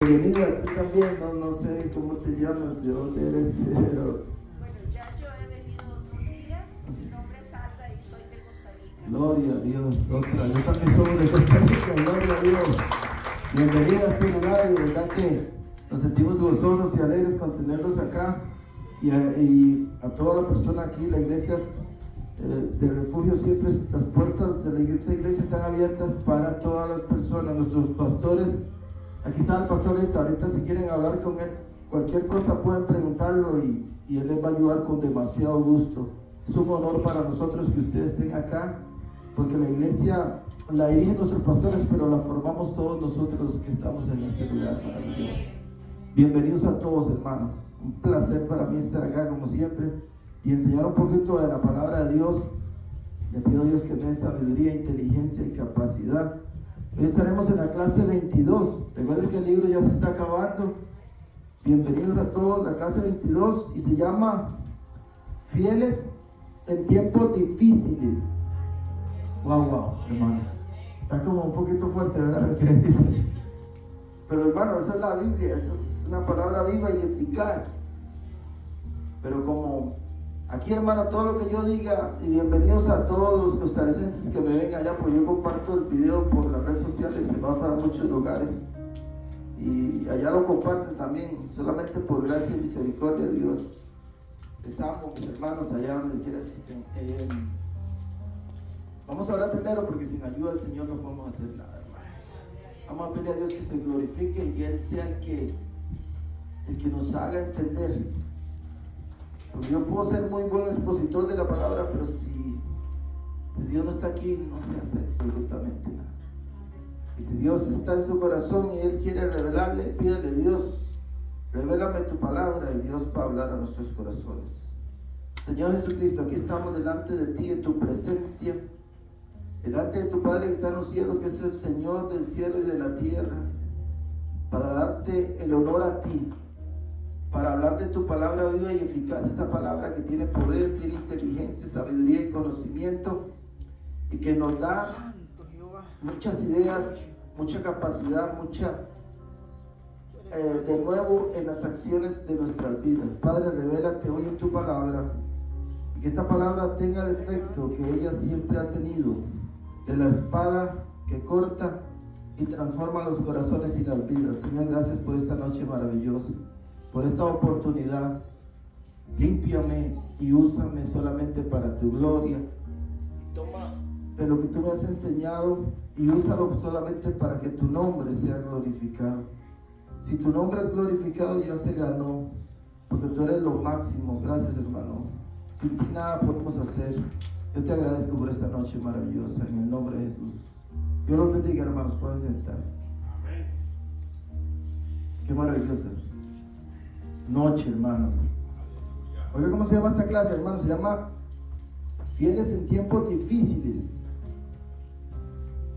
Bienvenida, tú también, no sé cómo te llamas, de dónde eres, pero... Bueno, ya yo he venido 2 días, mi nombre es Alda y soy de Costa Rica. Gloria a Dios, otra, yo también soy de Costa Rica, gloria a Dios. Bienvenida a este lugar, de verdad que nos sentimos gozosos y alegres con tenerlos acá. Y a toda la persona aquí, la iglesia de refugio, siempre las puertas de la iglesia están abiertas para todas las personas, nuestros pastores. Aquí está el pastor ahorita si quieren hablar con él, cualquier cosa pueden preguntarlo y él les va a ayudar con demasiado gusto. Es un honor para nosotros que ustedes estén acá, porque la iglesia la dirigen nuestros pastores, pero la formamos todos nosotros que estamos en este lugar maravilloso. Bienvenidos a todos, hermanos. Un placer para mí estar acá como siempre y enseñar un poquito de la palabra de Dios. Le pido a Dios que me dé sabiduría, inteligencia y capacidad. Hoy estaremos en la clase 22. Recuerden que el libro ya se está acabando. Bienvenidos a todos, la clase 22, y se llama Fieles en tiempos difíciles. Wow, hermano. Está como un poquito fuerte, ¿verdad? Pero hermano, esa es la Biblia, esa es una palabra viva y eficaz. Pero como aquí, hermano, todo lo que yo diga, y bienvenidos a todos los costarricenses que me ven allá, pues yo comparto el video por las redes sociales y va para muchos lugares. Y allá lo comparten también, solamente por gracia y misericordia de Dios. Les amo, mis hermanos, allá donde quiera asisten. Vamos a orar primero, porque sin ayuda del Señor no podemos hacer nada, hermano. Vamos a pedirle a Dios que se glorifique y que Él sea el que nos haga entender. Porque yo puedo ser muy buen expositor de la palabra, pero si Dios no está aquí, no se hace absolutamente nada. Y si Dios está en su corazón y Él quiere revelarle, pídale: Dios, revélame tu palabra, y Dios va a hablar a nuestros corazones. Señor Jesucristo, aquí estamos delante de ti, en tu presencia, delante de tu Padre que está en los cielos, que es el Señor del cielo y de la tierra, para darte el honor a ti, para hablar de tu palabra viva y eficaz, esa palabra que tiene poder, tiene inteligencia, sabiduría y conocimiento, y que nos da muchas ideas, mucha capacidad, de nuevo en las acciones de nuestras vidas. Padre, revélate hoy en tu palabra, y que esta palabra tenga el efecto que ella siempre ha tenido, de la espada que corta y transforma los corazones y las vidas. Señor, gracias por esta noche maravillosa, por esta oportunidad. Límpiame y úsame solamente para tu gloria. Toma de lo que tú me has enseñado y úsalo solamente para que tu nombre sea glorificado. Si tu nombre es glorificado, ya se ganó, porque tú eres lo máximo. Gracias, hermano. Sin ti nada podemos hacer. Yo te agradezco por esta noche maravillosa, en el nombre de Jesús. Dios los bendiga, hermanos. Pueden sentarse. Qué maravillosa noche, hermanos. Oiga, ¿cómo se llama esta clase, hermanos? Se llama Fieles en tiempos difíciles.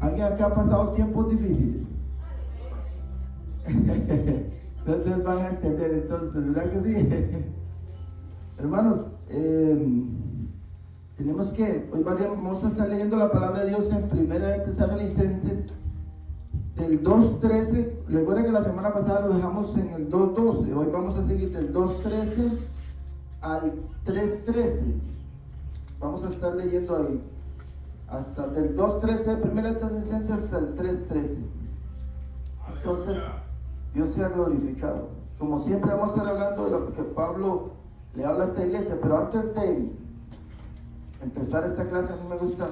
¿Alguien acá ha pasado tiempos difíciles? Ustedes van a entender entonces, ¿verdad que sí? Hermanos, hoy vamos a estar leyendo la palabra de Dios en 1 Tesalonicenses del 2:13. Recuerden que la semana pasada lo dejamos en el 2:12. Hoy vamos a seguir del 2:13 al 3:13. Vamos a estar leyendo ahí hasta del 2:13 de 1 Tesalonicenses hasta el 3:13. Entonces, Dios sea glorificado. Como siempre vamos a estar hablando de lo que Pablo le habla a esta iglesia, pero antes de empezar esta clase, a mí me gusta,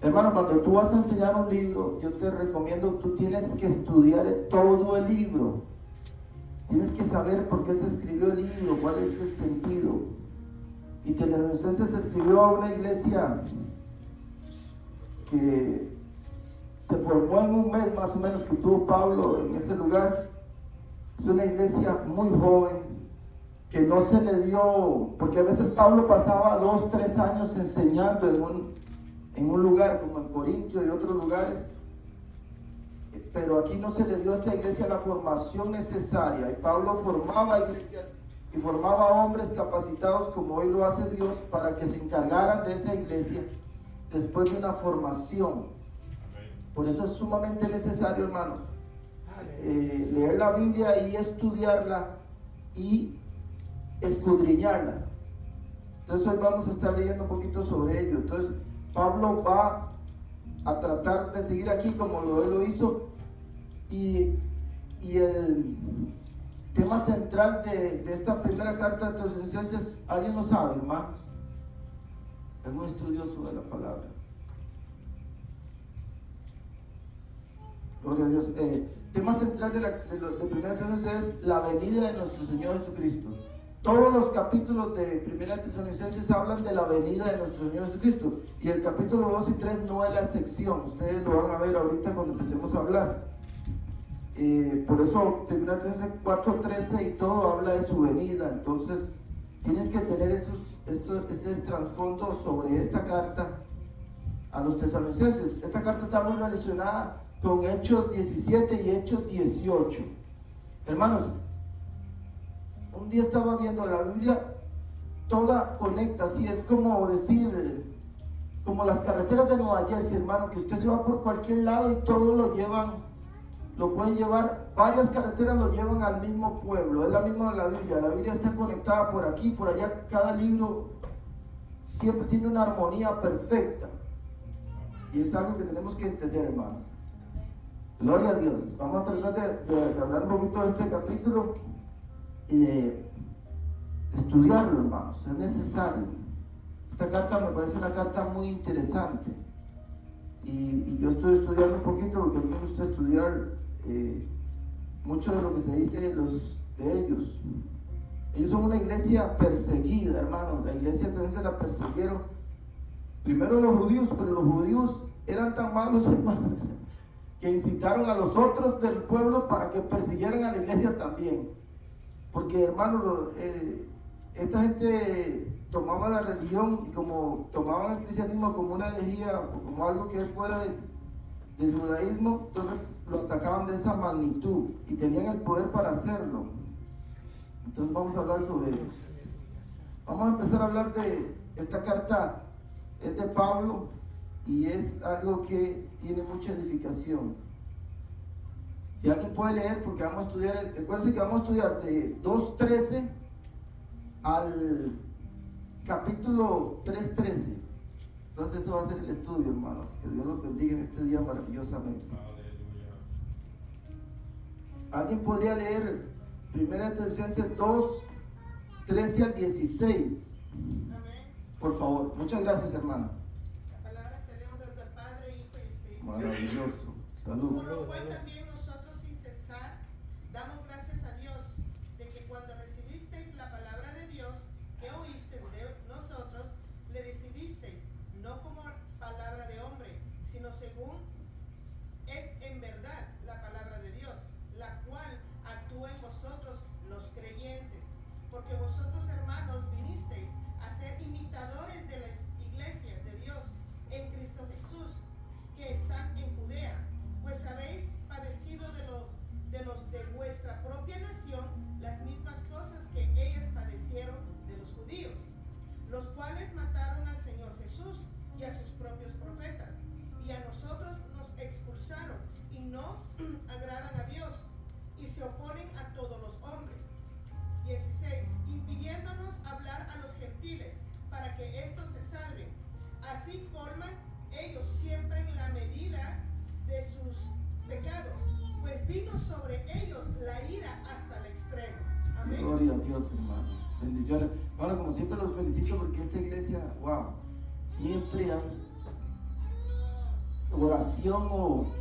hermano, cuando tú vas a enseñar un libro, yo te recomiendo, tú tienes que estudiar todo el libro. Tienes que saber por qué se escribió el libro, cuál es el sentido. Y Tesalonicenses se escribió a una iglesia que se formó en un mes más o menos que tuvo Pablo en ese lugar. Es una iglesia muy joven, que no se le dio, porque a veces Pablo pasaba 2-3 años enseñando en un lugar como en Corintio y otros lugares, pero aquí no se le dio a esta iglesia la formación necesaria, y Pablo formaba iglesias y formaba hombres capacitados como hoy lo hace Dios, para que se encargaran de esa iglesia después de una formación. Por eso es sumamente necesario, hermano, leer la Biblia y estudiarla y escudriñarla. Entonces hoy vamos a estar leyendo un poquito sobre ello. Entonces Pablo va a tratar de seguir aquí como él lo hizo, y el tema central de esta primera carta de Tesalonicenses, ¿alguien lo sabe, hermanos? ¿Algún estudioso de la palabra? Gloria a Dios. Tema central de primera Tesalonicenses es la venida de nuestro Señor Jesucristo. Todos los capítulos de primera Tesalonicenses hablan de la venida de nuestro Señor Jesucristo, y el capítulo 2 y 3 no es la excepción. Ustedes lo van a ver ahorita cuando empecemos a hablar. Por eso primera Tesalonicenses 4:13 y todo habla de su venida. Entonces tienes que tener ese trasfondo sobre esta carta a los tesalonicenses. Esta carta está muy relacionada con Hechos 17 y Hechos 18. Hermanos, un día estaba viendo la Biblia, toda conecta, así es como decir, como las carreteras de Nueva Jersey, hermano, que usted se va por cualquier lado y todo lo pueden llevar, varias carreteras lo llevan al mismo pueblo. Es la misma de la Biblia está conectada por aquí, por allá. Cada libro siempre tiene una armonía perfecta, y es algo que tenemos que entender, hermanos. Gloria a Dios. Vamos a tratar de hablar un poquito de este capítulo y de estudiarlo, hermanos. Es necesario. Esta carta me parece una carta muy interesante, y yo estoy estudiando un poquito porque a mí me gusta estudiar mucho de lo que se dice de ellos. Ellos son una iglesia perseguida, hermanos. La iglesia entonces la persiguieron primero los judíos, pero los judíos eran tan malos, hermanos, que incitaron a los otros del pueblo para que persiguieran a la iglesia también. Porque, hermanos, esta gente tomaba la religión, y como tomaban el cristianismo como una herejía o como algo que es fuera del judaísmo, entonces lo atacaban de esa magnitud y tenían el poder para hacerlo. Entonces vamos a hablar sobre ello. Vamos a empezar a hablar de esta carta. Es de Pablo y es algo que tiene mucha edificación. Si alguien puede leer, porque vamos a estudiar, recuerden que vamos a estudiar de 2:13 al capítulo 3:13. Entonces eso va a ser el estudio, hermanos. Que Dios los bendiga en este día maravillosamente. ¿Alguien podría leer 1 Tesalonicenses 2:13 al 16? Por favor. Muchas gracias, hermano. La palabra se lee en nombre del Padre, Hijo y Espíritu Santo. Maravilloso. Salud. Por lo cual también nosotros sin cesar damos gracias a Dios de que cuando recibisteis la palabra de Dios que oísteis de nosotros, le recibisteis no como palabra de hombre, sino según es en verdad la palabra de Dios, la cual actúa en vosotros los creyentes, porque vosotros, hermanos, vinisteis a ser imitadores de las iglesias de Dios en Cristo Jesús, que están en Judea, pues habéis padecido de los de vuestra propia nación las mismas cosas que ellas padecieron de los judíos, los cuales mataron al Señor Jesús y a sus propios profetas, y a nosotros nos expulsaron y no agradan a Dios, y se oponen a todos los hombres. 16. Impidiéndonos hablar a los gentiles para que éstos se salven. Así colman ellos siempre en la medida de sus pecados, pues vino sobre ellos la ira hasta el extremo. Amén. Gloria a Dios, hermanos. Bendiciones. Bueno, como siempre los felicito porque esta iglesia, wow, siempre hay oración o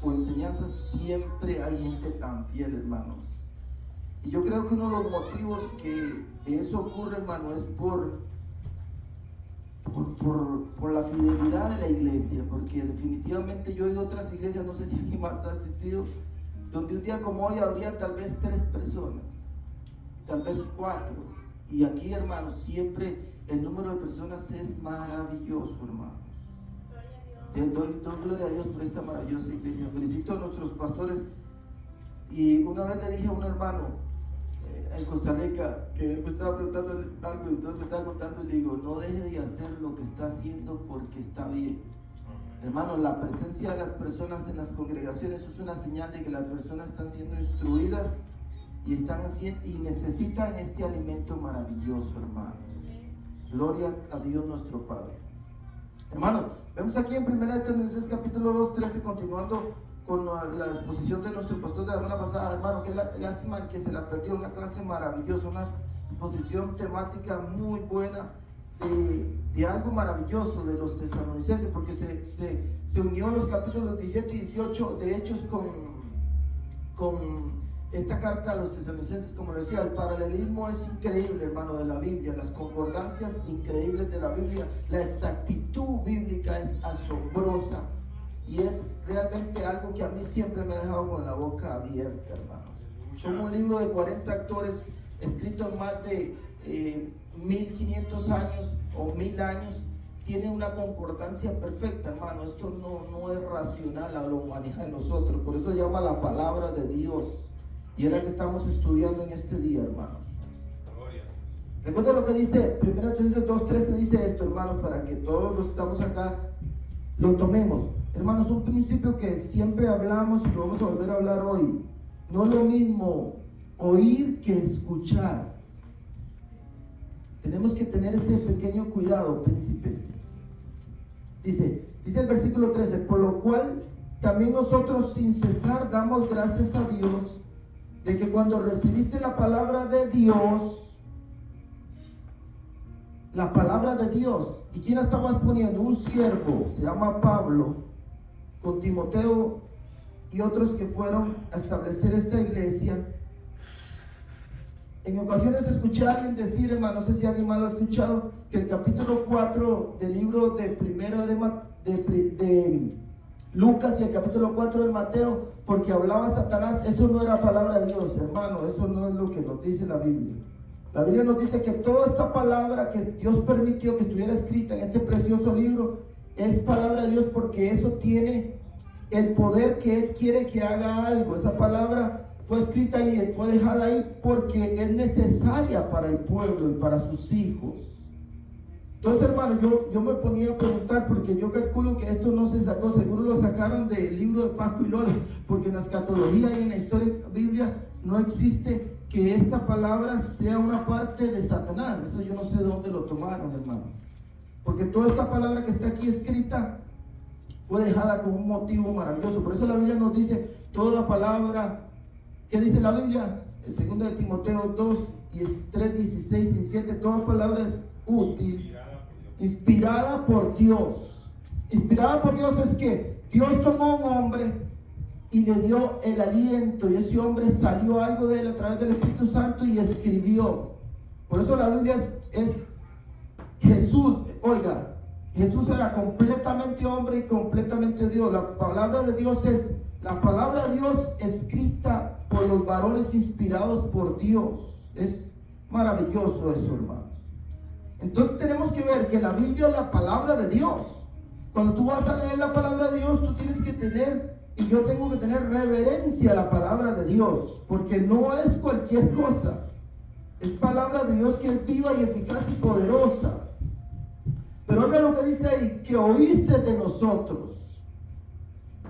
enseñanza, siempre hay gente tan fiel, hermanos. Y yo creo que uno de los motivos que eso ocurre, hermano, es por la fidelidad de la iglesia, porque definitivamente yo he ido a otras iglesias, no sé si alguien más ha asistido, donde un día como hoy habría tal vez 3 personas, tal vez 4, y aquí, hermanos, siempre el número de personas es maravilloso, hermano. Doy gloria a Dios por esta maravillosa iglesia. Felicito a nuestros pastores. Y una vez le dije a un hermano en Costa Rica que él me estaba preguntando algo, entonces me estaba contando y le digo, no deje de hacer lo que está haciendo porque está bien. Hermano, la presencia de las personas en las congregaciones es una señal de que las personas están siendo instruidas y necesitan este alimento maravilloso, hermanos. Gloria a Dios nuestro Padre. Hermanos, vemos aquí en 1 Tesalonicenses capítulo 2, 13, continuando con la exposición de nuestro pastor de la semana pasada, hermano, que lástima el que se la perdió, una clase maravillosa, una exposición temática muy buena de algo maravilloso de los tesalonicenses, porque se unió los capítulos 17 y 18 de Hechos con esta carta a los tesalonicenses. Como decía, el paralelismo es increíble, hermano, de la Biblia, las concordancias increíbles de la Biblia, la exactitud bíblica es asombrosa y es realmente algo que a mí siempre me ha dejado con la boca abierta, hermanos. Como un libro de 40 autores escrito en más de 1500 años o 1000 años, tiene una concordancia perfecta, hermano. Esto no es racional a la humanidad de nosotros, por eso se llama la palabra de Dios, y es la que estamos estudiando en este día, hermanos. Recuerda lo que dice 1 Tesalonicenses 2:13, dice esto, hermanos, para que todos los que estamos acá lo tomemos. Hermanos, un principio que siempre hablamos y lo vamos a volver a hablar hoy. No es lo mismo oír que escuchar. Tenemos que tener ese pequeño cuidado, príncipes. Dice el versículo 13, por lo cual también nosotros sin cesar damos gracias a Dios de que cuando recibiste la palabra de Dios, ¿y quién la estaba exponiendo? Un siervo, se llama Pablo, con Timoteo y otros que fueron a establecer esta iglesia. En ocasiones escuché a alguien decir, hermano, no sé si alguien más lo ha escuchado, que el capítulo 4 del libro de primero de Lucas y el capítulo 4 de Mateo, porque hablaba Satanás, eso no era palabra de Dios, hermano, eso no es lo que nos dice la Biblia. La Biblia nos dice que toda esta palabra que Dios permitió que estuviera escrita en este precioso libro es palabra de Dios, porque eso tiene el poder que Él quiere que haga algo. Esa palabra fue escrita y fue dejada ahí porque es necesaria para el pueblo y para sus hijos. Entonces, hermano, yo me ponía a preguntar, porque yo calculo que esto no se sacó, seguro lo sacaron del libro de Paco y Lola, porque en la escatología y en la historia de la Biblia no existe que esta palabra sea una parte de Satanás. Eso yo no sé de dónde lo tomaron, hermano, porque toda esta palabra que está aquí escrita fue dejada con un motivo maravilloso. Por eso la Biblia nos dice, toda la palabra, ¿qué dice la Biblia? En 2 de Timoteo 2 y 3, 16 y 17, toda palabra es útil, inspirada por Dios. Inspirada por Dios es que Dios tomó a un hombre y le dio el aliento, y ese hombre salió algo de él a través del Espíritu Santo y escribió. Por eso la Biblia es Jesús. Oiga, Jesús era completamente hombre y completamente Dios. La palabra de Dios es la palabra de Dios escrita por los varones inspirados por Dios. Es maravilloso eso, hermanos. Entonces tenemos que ver que la Biblia es la palabra de Dios. Cuando tú vas a leer la palabra de Dios, tú tienes que tener, y yo tengo que tener reverencia a la palabra de Dios, porque no es cualquier cosa. Es palabra de Dios que es viva y eficaz y poderosa. Pero oiga lo que dice ahí, que oíste de nosotros.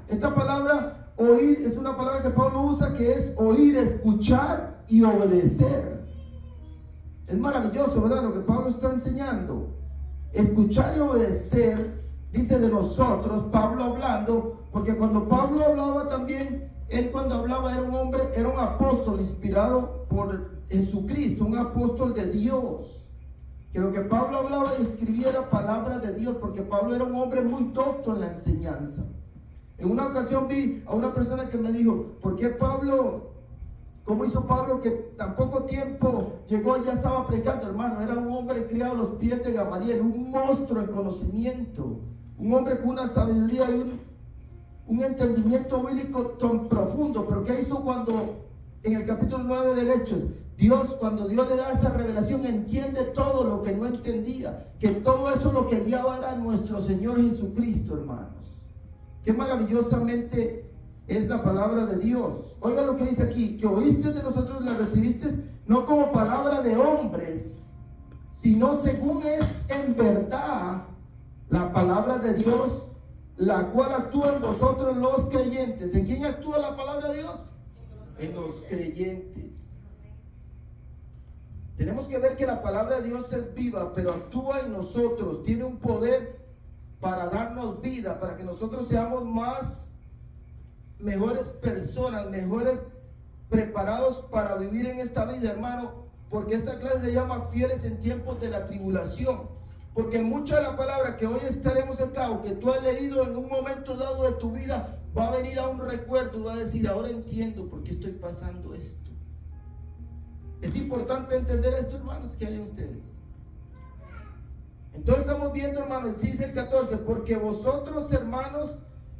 Esta palabra, oír, es una palabra que Pablo usa, que es oír, escuchar y obedecer. Es maravilloso, ¿verdad? Lo que Pablo está enseñando. Escuchar y obedecer, dice de nosotros, Pablo hablando, porque cuando Pablo hablaba también, él cuando hablaba era un hombre, era un apóstol inspirado por Jesucristo, un apóstol de Dios. Que lo que Pablo hablaba y escribía era palabra de Dios, porque Pablo era un hombre muy docto en la enseñanza. En una ocasión vi a una persona que me dijo, ¿por qué Pablo, cómo hizo Pablo que tan poco tiempo llegó y ya estaba predicando? Hermano, era un hombre criado a los pies de Gamaliel, un monstruo en conocimiento, un hombre con una sabiduría y un entendimiento bíblico tan profundo. Pero ¿qué hizo cuando en el capítulo 9 del Hechos? Cuando Dios le da esa revelación, entiende todo lo que no entendía, que todo eso lo que guiaba era nuestro Señor Jesucristo, hermanos. Qué maravillosamente es la palabra de Dios. Oiga lo que dice aquí, que oíste de nosotros, la recibiste no como palabra de hombres, sino según es en verdad la palabra de Dios, la cual actúa en vosotros los creyentes. ¿En quién actúa la palabra de Dios? En los creyentes. Tenemos que ver que la palabra de Dios es viva, pero actúa en nosotros, tiene un poder para darnos vida, para que nosotros seamos mejores personas, mejores preparados para vivir en esta vida, hermano, porque esta clase se llama fieles en tiempos de la tribulación, porque mucha de la palabra que hoy estaremos acá, o que tú has leído en un momento dado de tu vida, va a venir a un recuerdo y va a decir, ahora entiendo por qué estoy pasando esto. Es importante entender esto, hermanos, que hay en ustedes. Entonces estamos viendo, hermanos, dice el 14, porque vosotros, hermanos,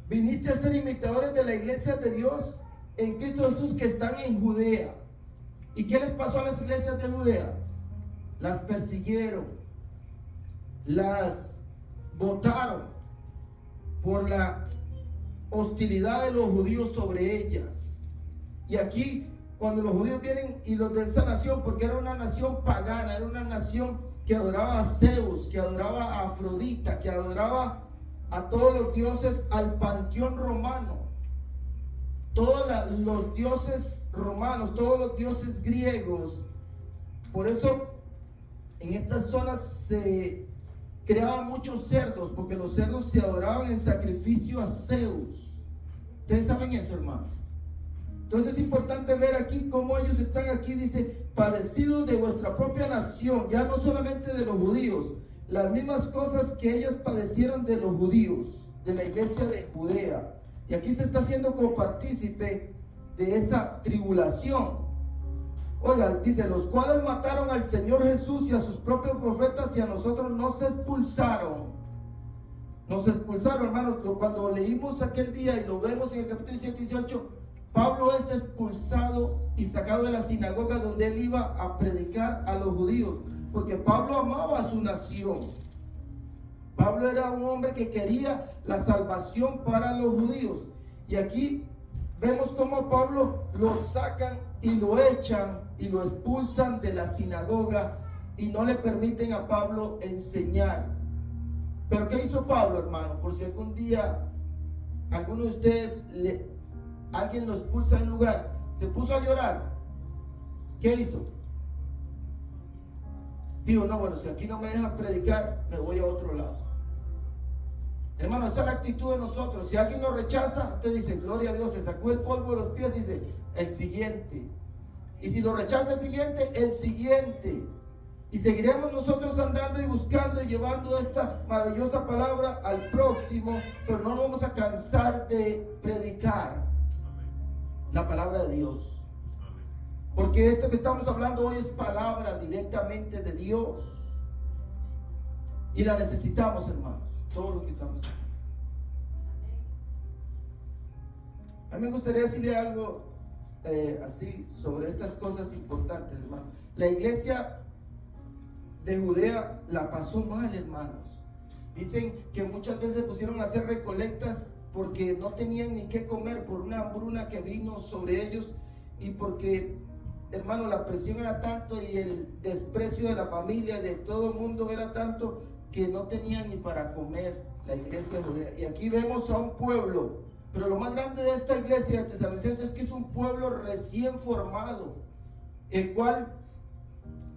viniste a ser imitadores de la iglesia de Dios en Cristo Jesús que están en Judea. ¿Y qué les pasó a las iglesias de Judea? Las persiguieron, las botaron por la hostilidad de los judíos sobre ellas. Y aquí, cuando los judíos vienen y los de esa nación, porque era una nación pagana, era una nación que adoraba a Zeus, que adoraba a Afrodita, que adoraba a todos los dioses, al panteón romano, todos los dioses romanos, todos los dioses griegos. Por eso en estas zonas se creaban muchos cerdos, porque los cerdos se adoraban en sacrificio a Zeus. Ustedes saben eso, hermanos. Entonces es importante ver aquí cómo ellos están aquí, dice, padecidos de vuestra propia nación, ya no solamente de los judíos, las mismas cosas que ellos padecieron de los judíos, de la iglesia de Judea. Y aquí se está haciendo copartícipe de esa tribulación. Oigan, dice, los cuales mataron al Señor Jesús y a sus propios profetas, y a nosotros nos expulsaron. Nos expulsaron, hermanos. Cuando leímos aquel día y lo vemos en el capítulo 18, Pablo es expulsado y sacado de la sinagoga donde él iba a predicar a los judíos, porque Pablo amaba a su nación. Pablo era un hombre que quería la salvación para los judíos. Y aquí vemos cómo Pablo lo sacan y lo echan y lo expulsan de la sinagoga y no le permiten a Pablo enseñar. Pero ¿qué hizo Pablo, hermano? Por si algún día alguno de ustedes alguien lo expulsa del lugar, se puso a llorar. ¿Qué hizo? Digo, no, bueno, si aquí no me dejan predicar, me voy a otro lado. Hermano, esa es la actitud de nosotros. Si alguien nos rechaza, usted dice, gloria a Dios, se sacó el polvo de los pies, dice, el siguiente. Y si lo rechaza el siguiente, el siguiente. Y seguiremos nosotros andando y buscando y llevando esta maravillosa palabra al próximo, pero no nos vamos a cansar de predicar la palabra de Dios. Porque esto que estamos hablando hoy es palabra directamente de Dios. Y la necesitamos, hermanos, todos los que estamos aquí. A mí me gustaría decirle algo así sobre estas cosas importantes, hermano. La iglesia de Judea la pasó mal, hermanos. Dicen que muchas veces pusieron a hacer recolectas porque no tenían ni qué comer por una hambruna que vino sobre ellos, y porque, hermano, la presión era tanto y el desprecio de la familia, de todo el mundo, era tanto que no tenían ni para comer la iglesia judía. Y aquí vemos a un pueblo, pero lo más grande de esta iglesia de Tesalonicenses es que es un pueblo recién formado, el cual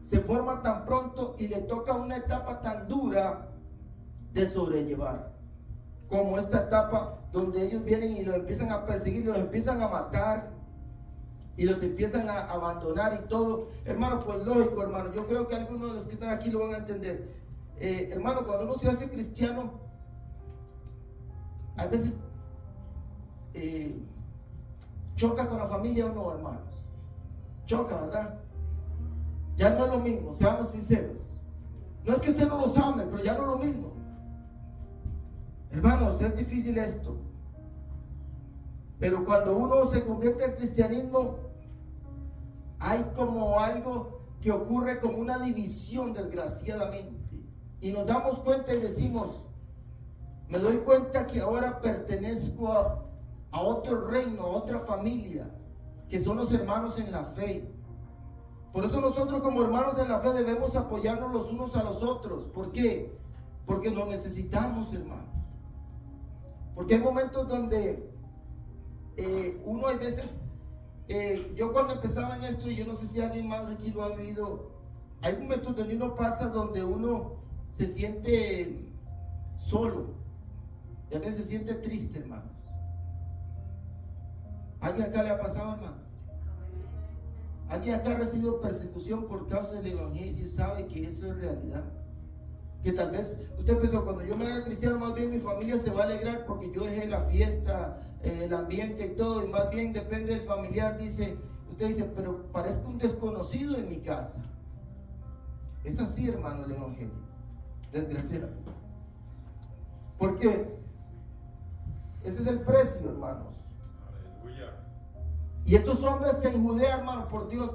se forma tan pronto y le toca una etapa tan dura de sobrellevar, como esta etapa donde ellos vienen y los empiezan a perseguir, los empiezan a matar y los empiezan a abandonar y todo. Hermano, pues lógico, hermano, yo creo que algunos de los que están aquí lo van a entender. Hermano, cuando uno se hace cristiano, a veces choca con la familia o no, hermanos. Choca, ¿verdad? Ya no es lo mismo, seamos sinceros. No es que usted no los ame, pero ya no es lo mismo. Hermanos, es difícil esto. Pero cuando uno se convierte al cristianismo, hay como algo que ocurre como una división, desgraciadamente. Y nos damos cuenta y decimos, me doy cuenta que ahora pertenezco a otro reino, a otra familia, que son los hermanos en la fe. Por eso nosotros como hermanos en la fe debemos apoyarnos los unos a los otros. ¿Por qué? Porque nos necesitamos, hermanos. Porque hay momentos donde uno hay veces, yo cuando empezaba en esto, y yo no sé si alguien más de aquí lo ha vivido, hay momentos donde uno pasa donde uno se siente solo, y a veces se siente triste, hermanos. ¿Alguien acá le ha pasado, hermano? ¿Alguien acá ha recibido persecución por causa del evangelio y sabe que eso es realidad? Que tal vez usted pensó, cuando yo me haga cristiano, más bien mi familia se va a alegrar porque yo dejé la fiesta, el ambiente y todo, y más bien depende del familiar. Usted dice, pero parezco un desconocido en mi casa. Es así, hermano, el evangelio, desgraciadamente. Porque ese es el precio, hermanos. Y estos hombres en Judea, hermano, por Dios,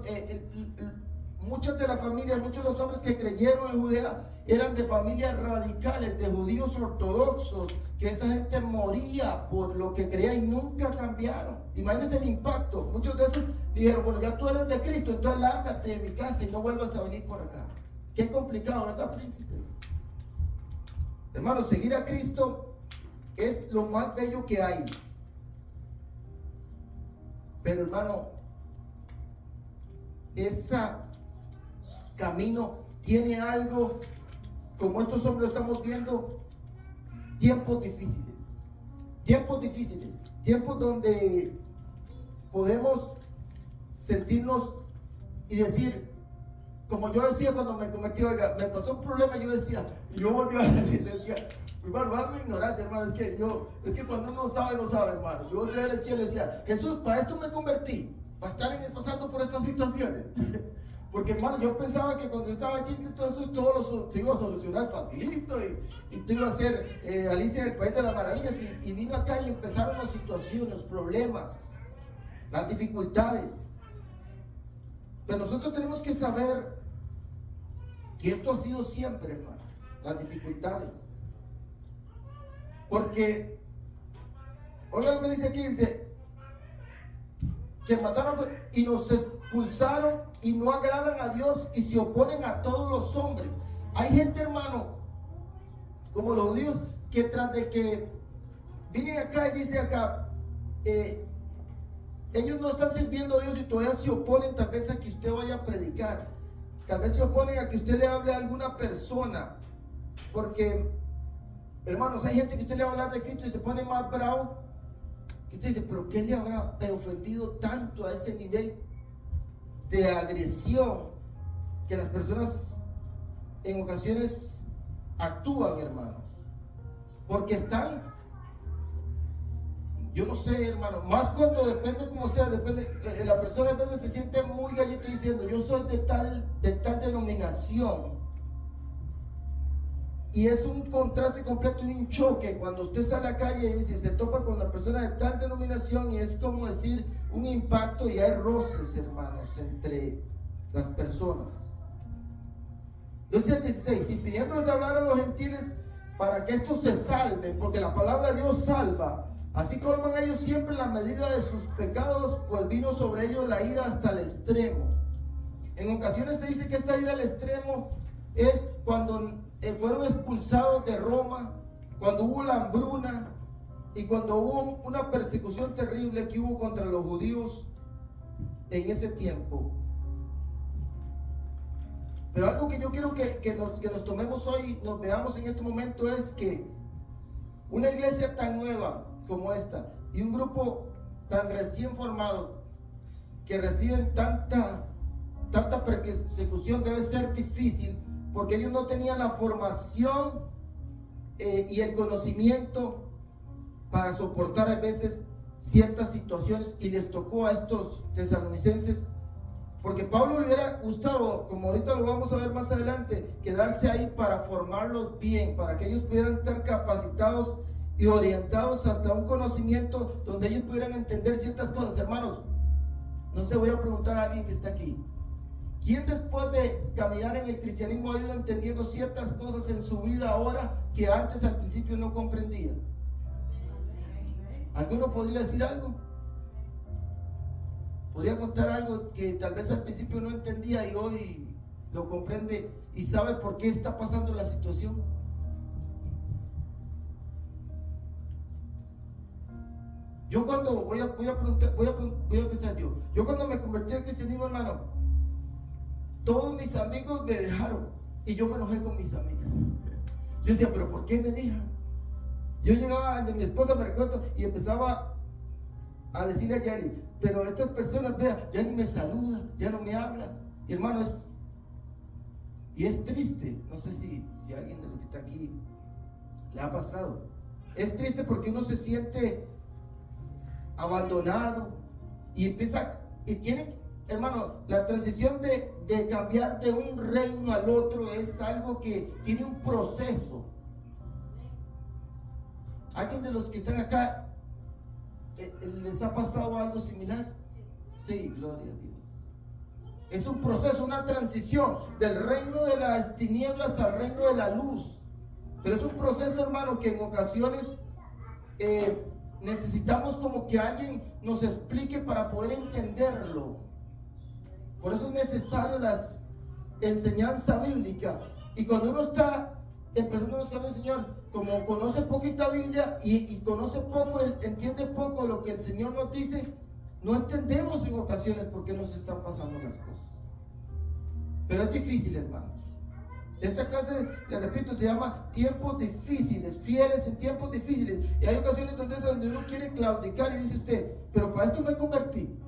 muchas de las familias, muchos de los hombres que creyeron en Judea eran de familias radicales, de judíos ortodoxos, que esa gente moría por lo que creía y nunca cambiaron. Imagínense el impacto. Muchos de esos dijeron, bueno, ya tú eres de Cristo, entonces lárgate de mi casa y no vuelvas a venir por acá. Qué complicado, ¿verdad, príncipes? Hermanos, seguir a Cristo es lo más bello que hay. Pero, hermano, ese camino tiene algo, como estos hombres estamos viendo, tiempos difíciles, tiempos donde podemos sentirnos y decir, como yo decía cuando me convertí, oiga, me pasó un problema, yo decía, y yo volví a decir, hermano, va mi ignorancia, hermano, es que cuando uno sabe, no sabe, hermano. Yo volví a ver el cielo y decía, Jesús, para esto me convertí, para estar pasando por estas situaciones. Porque, hermano, yo pensaba que cuando yo estaba aquí, todo lo iba a solucionar facilito y tú ibas a ser Alicia en el País de las Maravillas. Y vino acá y empezaron las situaciones, los problemas, las dificultades. Pero nosotros tenemos que saber que esto ha sido siempre, hermano, las dificultades. Porque, oiga lo que dice aquí, dice que mataron y nos expulsaron y no agradan a Dios y se oponen a todos los hombres. Hay gente, hermano, como los judíos, que tras de que vienen acá y dice acá, ellos no están sirviendo a Dios y todavía se oponen tal vez a que usted vaya a predicar, tal vez se oponen a que usted le hable a alguna persona, porque, hermanos, hay gente que usted le va a hablar de Cristo y se pone más bravo, que usted dice, pero ¿qué le habrá ofendido tanto a ese nivel de agresión que las personas en ocasiones actúan, hermanos? Porque están, yo no sé, hermano, más cuando depende como sea, depende, la persona a veces se siente muy gallito diciendo, yo soy de tal denominación. Y es un contraste completo y un choque cuando usted sale a la calle y se topa con la persona de tal denominación, y es como decir un impacto, y hay roces, hermanos, entre las personas. Dice el 16, y pidiéndoles hablar a los gentiles para que estos se salven, porque la palabra de Dios salva. Así colman ellos siempre la medida de sus pecados, pues vino sobre ellos la ira hasta el extremo. En ocasiones te dice que esta ira al extremo es cuando fueron expulsados de Roma, cuando hubo la hambruna y cuando hubo una persecución terrible que hubo contra los judíos en ese tiempo. Pero algo que yo quiero que nos tomemos hoy, nos veamos en este momento, es que una iglesia tan nueva como esta y un grupo tan recién formados que reciben tanta persecución debe ser difícil, porque ellos no tenían la formación y el conocimiento para soportar a veces ciertas situaciones, y les tocó a estos tesalonicenses, porque Pablo le hubiera gustado, como ahorita lo vamos a ver más adelante, quedarse ahí para formarlos bien, para que ellos pudieran estar capacitados y orientados hasta un conocimiento donde ellos pudieran entender ciertas cosas. Hermanos, no sé, voy a preguntar a alguien que está aquí, ¿quién después de caminar en el cristianismo ha ido entendiendo ciertas cosas en su vida ahora que antes al principio no comprendía? ¿Alguno podría decir algo? ¿Podría contar algo que tal vez al principio no entendía y hoy lo comprende y sabe por qué está pasando la situación? Yo cuando voy a empezar yo cuando me convertí al cristianismo, hermano, todos mis amigos me dejaron y yo me enojé con mis amigos. Yo decía, pero ¿por qué me dejan? Yo llegaba de mi esposa, me recuerdo, y empezaba a decirle a Yari, pero estas personas, vea, ya ni me saludan, ya no me hablan. Y hermano, es triste. No sé si alguien de los que está aquí le ha pasado. Es triste porque uno se siente abandonado y tiene, hermano, la transición de cambiar de un reino al otro es algo que tiene un proceso. ¿Alguien de los que están acá les ha pasado algo similar? Sí, gloria a Dios. Es un proceso, una transición del reino de las tinieblas al reino de la luz. Pero es un proceso, hermano, que en ocasiones necesitamos como que alguien nos explique para poder entenderlo. Por eso es necesario la enseñanza bíblica. Y cuando uno está empezando los caminos del Señor, como conoce poquita Biblia y conoce poco, entiende poco lo que el Señor nos dice, no entendemos en ocasiones por qué nos están pasando las cosas. Pero es difícil, hermanos. Esta clase, le repito, se llama tiempos difíciles, fieles en tiempos difíciles. Y hay ocasiones donde uno quiere claudicar y dice usted, pero para esto me convertí.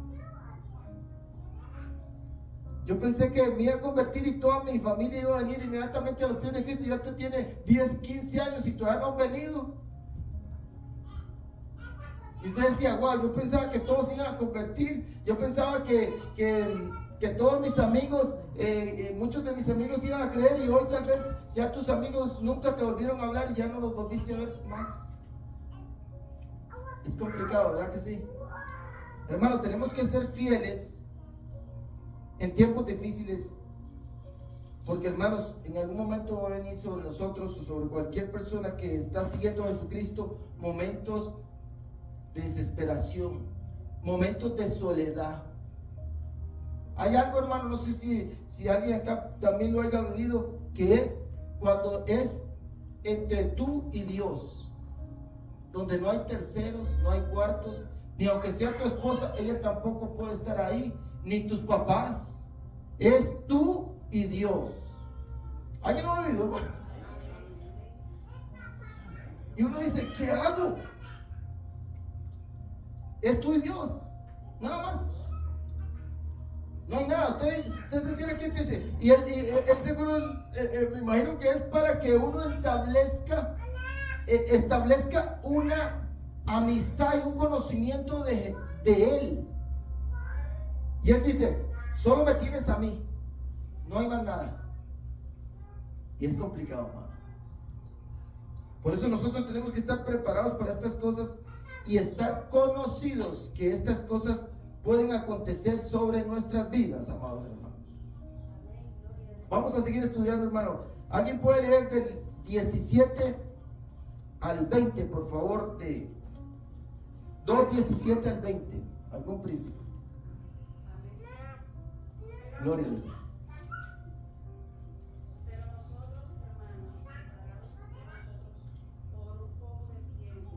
Yo pensé que me iba a convertir y toda mi familia iba a venir inmediatamente a los pies de Cristo. Y ya usted tiene 10, 15 años y todavía no han venido. Y usted decía, wow, yo pensaba que todos se iban a convertir. Yo pensaba que todos mis amigos, muchos de mis amigos iban a creer. Y hoy tal vez ya tus amigos nunca te volvieron a hablar y ya no los volviste a ver más. Es complicado, ¿verdad que sí? Hermano, tenemos que ser fieles en tiempos difíciles, porque hermanos, en algún momento va a venir sobre nosotros o sobre cualquier persona que está siguiendo a Jesucristo momentos de desesperación, momentos de soledad. Hay algo, hermano, no sé si alguien acá también lo haya vivido, que es cuando es entre tú y Dios, donde no hay terceros, no hay cuartos, ni aunque sea tu esposa, ella tampoco puede estar ahí, ni tus papás. Es tú y Dios. ¿Alguien lo ha oído, hermano? Y uno dice, ¿qué hago? Es tú y Dios, nada más. No hay nada. Usted se encierra aquí y dice, y él seguro, me imagino que es para que uno establezca una amistad y un conocimiento de Él. Y Él dice, solo me tienes a mí, no hay más nada. Y es complicado, hermano. Por eso nosotros tenemos que estar preparados para estas cosas y estar conocidos que estas cosas pueden acontecer sobre nuestras vidas, amados hermanos. Vamos a seguir estudiando, hermano. ¿Alguien puede leer del 17 al 20, por favor? De 2:17 al 20. ¿Algún príncipe? Gloria a Dios. Pero nosotros, hermanos, separados de nosotros por un poco de tiempo,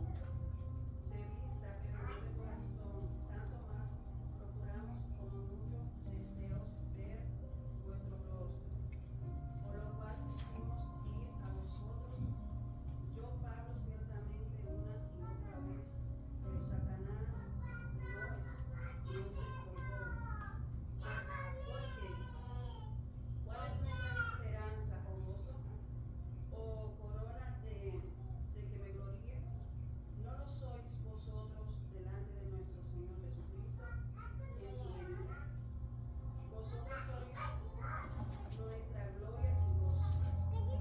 de vista, pero no de corazón, tanto más procuramos como mucho deseos ver vuestro rostro, por lo cual quisimos ir a vosotros, yo Pablo ciertamente una y otra vez, pero Satanás nos escoltó. ¿Cuál es nuestra esperanza o gozo? ¿O corona de que me gloríe? ¿No lo sois vosotros delante de nuestro Señor Jesucristo en su venida? Vosotros sois nuestra gloria y gozo.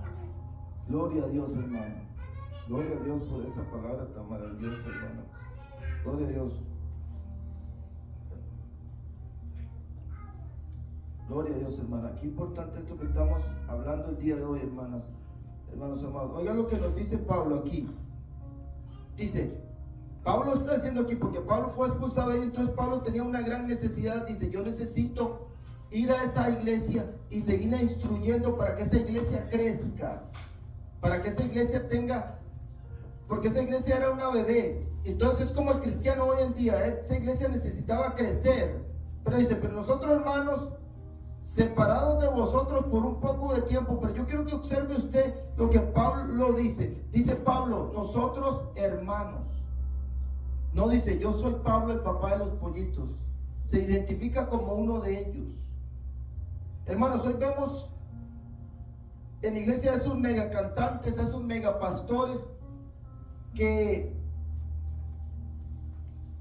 Amén. Gloria a Dios, hermano. Gloria a Dios por esa palabra tan maravillosa, hermano. Gloria a Dios. Gloria a Dios, hermana. Qué importante esto que estamos hablando el día de hoy, hermanos amados. Oiga lo que nos dice Pablo aquí. Dice, Pablo está haciendo aquí porque Pablo fue expulsado y entonces Pablo tenía una gran necesidad. Dice, yo necesito ir a esa iglesia y seguirla instruyendo para que esa iglesia crezca, para que esa iglesia tenga porque esa iglesia era una bebé. Entonces, como el cristiano hoy en día, esa iglesia necesitaba crecer. Pero dice, pero nosotros, hermanos, separados de vosotros por un poco de tiempo. Pero yo quiero que observe usted lo que Pablo dice. Dice Pablo, nosotros hermanos. No dice, yo soy Pablo, el papá de los pollitos. Se identifica como uno de ellos. Hermanos, hoy vemos en la iglesia esos mega cantantes, esos mega pastores, que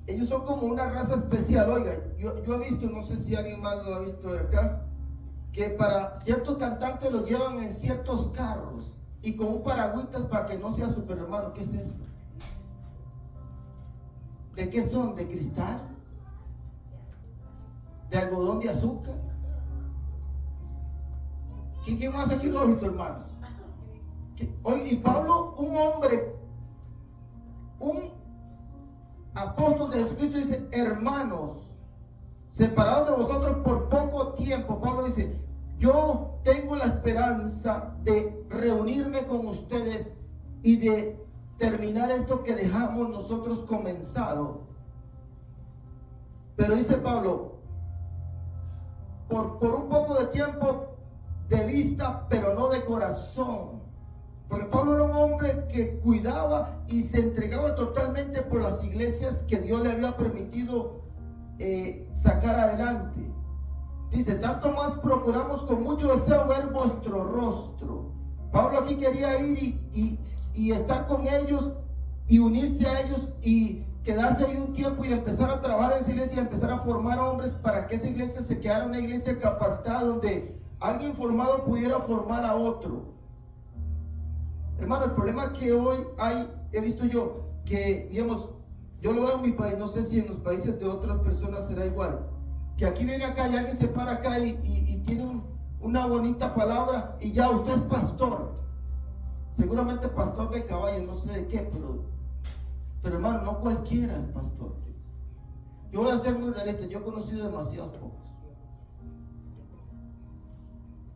ellos son como una raza especial. Oiga, yo he visto, no sé si alguien más lo ha visto de acá, que para ciertos cantantes lo llevan en ciertos carros y con un paragüitas para que no sea super hermano. ¿Qué es eso? ¿De qué son? ¿De cristal? ¿De algodón de azúcar? ¿Quién más aquí lo ha visto, hermanos? Hoy, y Pablo, un hombre, un apóstol de Jesucristo, dice, hermanos, separados de vosotros por poco tiempo. Pablo dice, yo tengo la esperanza de reunirme con ustedes y de terminar esto que dejamos nosotros comenzado. Pero dice Pablo, por un poco de tiempo de vista, pero no de corazón. Porque Pablo era un hombre que cuidaba y se entregaba totalmente por las iglesias que Dios le había permitido sacar adelante. Dice, tanto más procuramos con mucho deseo ver vuestro rostro. Pablo aquí quería ir y estar con ellos y unirse a ellos y quedarse ahí un tiempo y empezar a trabajar en esa iglesia y empezar a formar hombres para que esa iglesia se quedara una iglesia capacitada donde alguien formado pudiera formar a otro. Hermano, el problema que hoy hay, he visto yo, que digamos, yo lo veo en mi país, no sé si en los países de otras personas será igual, que aquí viene acá y alguien se para acá y tiene una bonita palabra y ya usted es pastor, seguramente pastor de caballo, no sé de qué, pero hermano, no cualquiera es pastor. Yo voy a ser muy realista, yo he conocido demasiados pocos.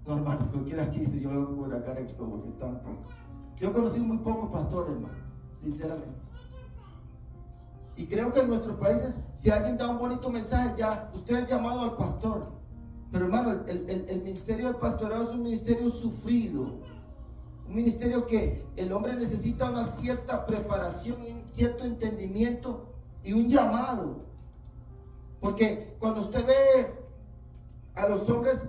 No, hermano, cualquiera aquí dice, yo lo hago con la cara como que están pocos. Yo he conocido muy pocos pastores, hermano, sinceramente. Y creo que en nuestros países, si alguien da un bonito mensaje, ya usted es llamado al pastor. Pero hermano, el ministerio del pastorado es un ministerio sufrido. Un ministerio que el hombre necesita una cierta preparación, un cierto entendimiento y un llamado. Porque cuando usted ve a los hombres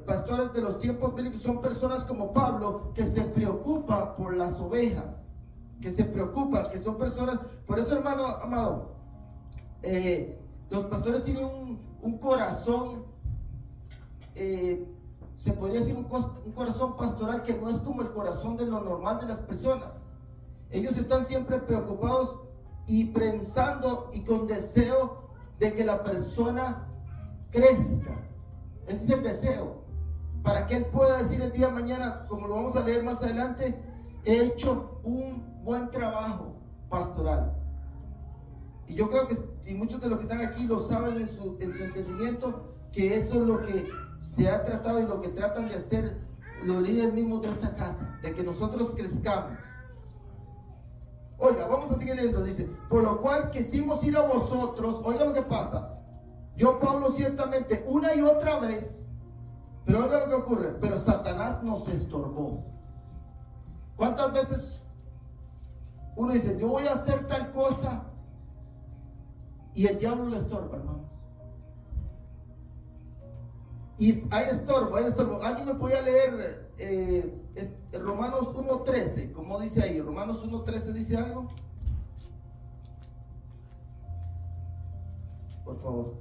pastores de los tiempos bíblicos, son personas como Pablo que se preocupan por las ovejas, que se preocupan, que son personas. Por eso, hermano amado, los pastores tienen un corazón, se podría decir un corazón pastoral que no es como el corazón de lo normal de las personas. Ellos están siempre preocupados y pensando y con deseo de que la persona crezca. Ese es el deseo, para que él pueda decir el día de mañana, como lo vamos a leer más adelante, he hecho un buen trabajo pastoral. Y yo creo que si muchos de los que están aquí lo saben en su entendimiento, que eso es lo que se ha tratado y lo que tratan de hacer los líderes mismos de esta casa, de que nosotros crezcamos. Oiga, vamos a seguir leyendo, dice, por lo cual quisimos ir a vosotros. Oiga lo que pasa. Yo, Pablo, ciertamente una y otra vez, pero oiga lo que ocurre, pero Satanás nos estorbó. ¿Cuántas veces uno dice, yo voy a hacer tal cosa y el diablo le estorba, hermanos? Y hay estorbo, hay estorbo. ¿Alguien me podía leer Romanos 1:13? ¿Cómo dice ahí? Romanos 1:13 dice algo. Por favor.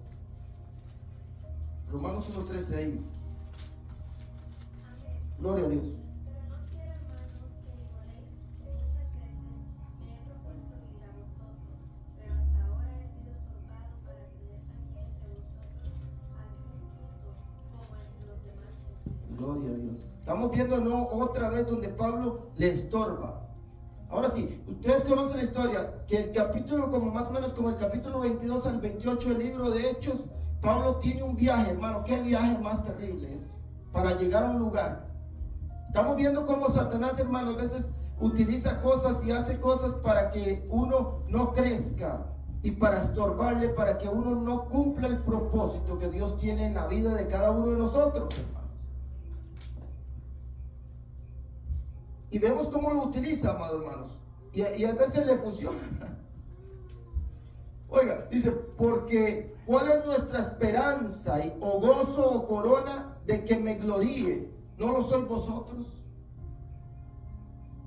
Romanos 1:13 ahí. Gloria a Dios. Pero no quiero, hermanos, que ignoréis que muchas veces me he propuesto ir a vosotros, pero hasta ahora he sido estorbado para tener también entre vosotros algún fruto, como entre los demás gentiles. Gloria a Dios. Estamos viendo, ¿no?, otra vez donde Pablo le estorba. Ahora sí, ustedes conocen la historia, que el capítulo, como más o menos como el capítulo 22 al 28 del libro de Hechos, Pablo tiene un viaje, hermano. ¿Qué viaje más terrible es? Para llegar a un lugar. Estamos viendo cómo Satanás, hermano, a veces utiliza cosas y hace cosas para que uno no crezca y para estorbarle, para que uno no cumpla el propósito que Dios tiene en la vida de cada uno de nosotros, hermanos. Y vemos cómo lo utiliza, amados hermanos, y a veces le funciona. Oiga, dice, porque ¿cuál es nuestra esperanza o gozo o corona de que me gloríe? ¿No lo sois vosotros?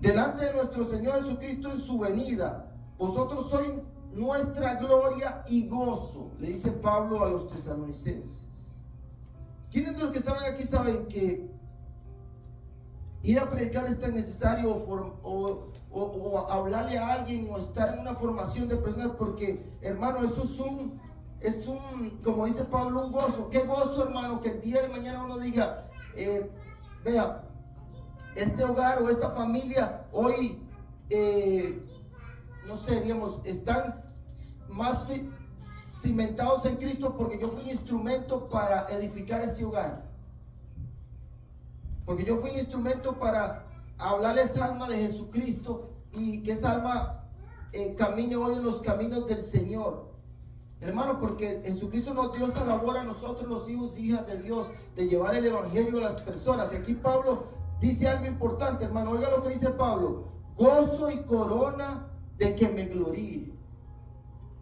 Delante de nuestro Señor Jesucristo en su venida, vosotros sois nuestra gloria y gozo, le dice Pablo a los tesalonicenses. ¿Quiénes de los que estaban aquí saben que ir a predicar es tan necesario, o hablarle a alguien, o estar en una formación de personas? Porque, hermano, eso es un, como dice Pablo, un gozo. ¿Qué gozo, hermano? Que el día de mañana uno diga, vea, este hogar o esta familia hoy, no sé, digamos, están más cimentados en Cristo porque yo fui un instrumento para edificar ese hogar. Porque yo fui un instrumento para hablarle esa alma de Jesucristo y que esa alma camine hoy en los caminos del Señor. Hermano, porque Jesucristo nos dio esa labor a nosotros, los hijos y hijas de Dios, de llevar el evangelio a las personas. Y aquí Pablo dice algo importante, hermano. Oiga lo que dice Pablo: gozo y corona de que me gloríe.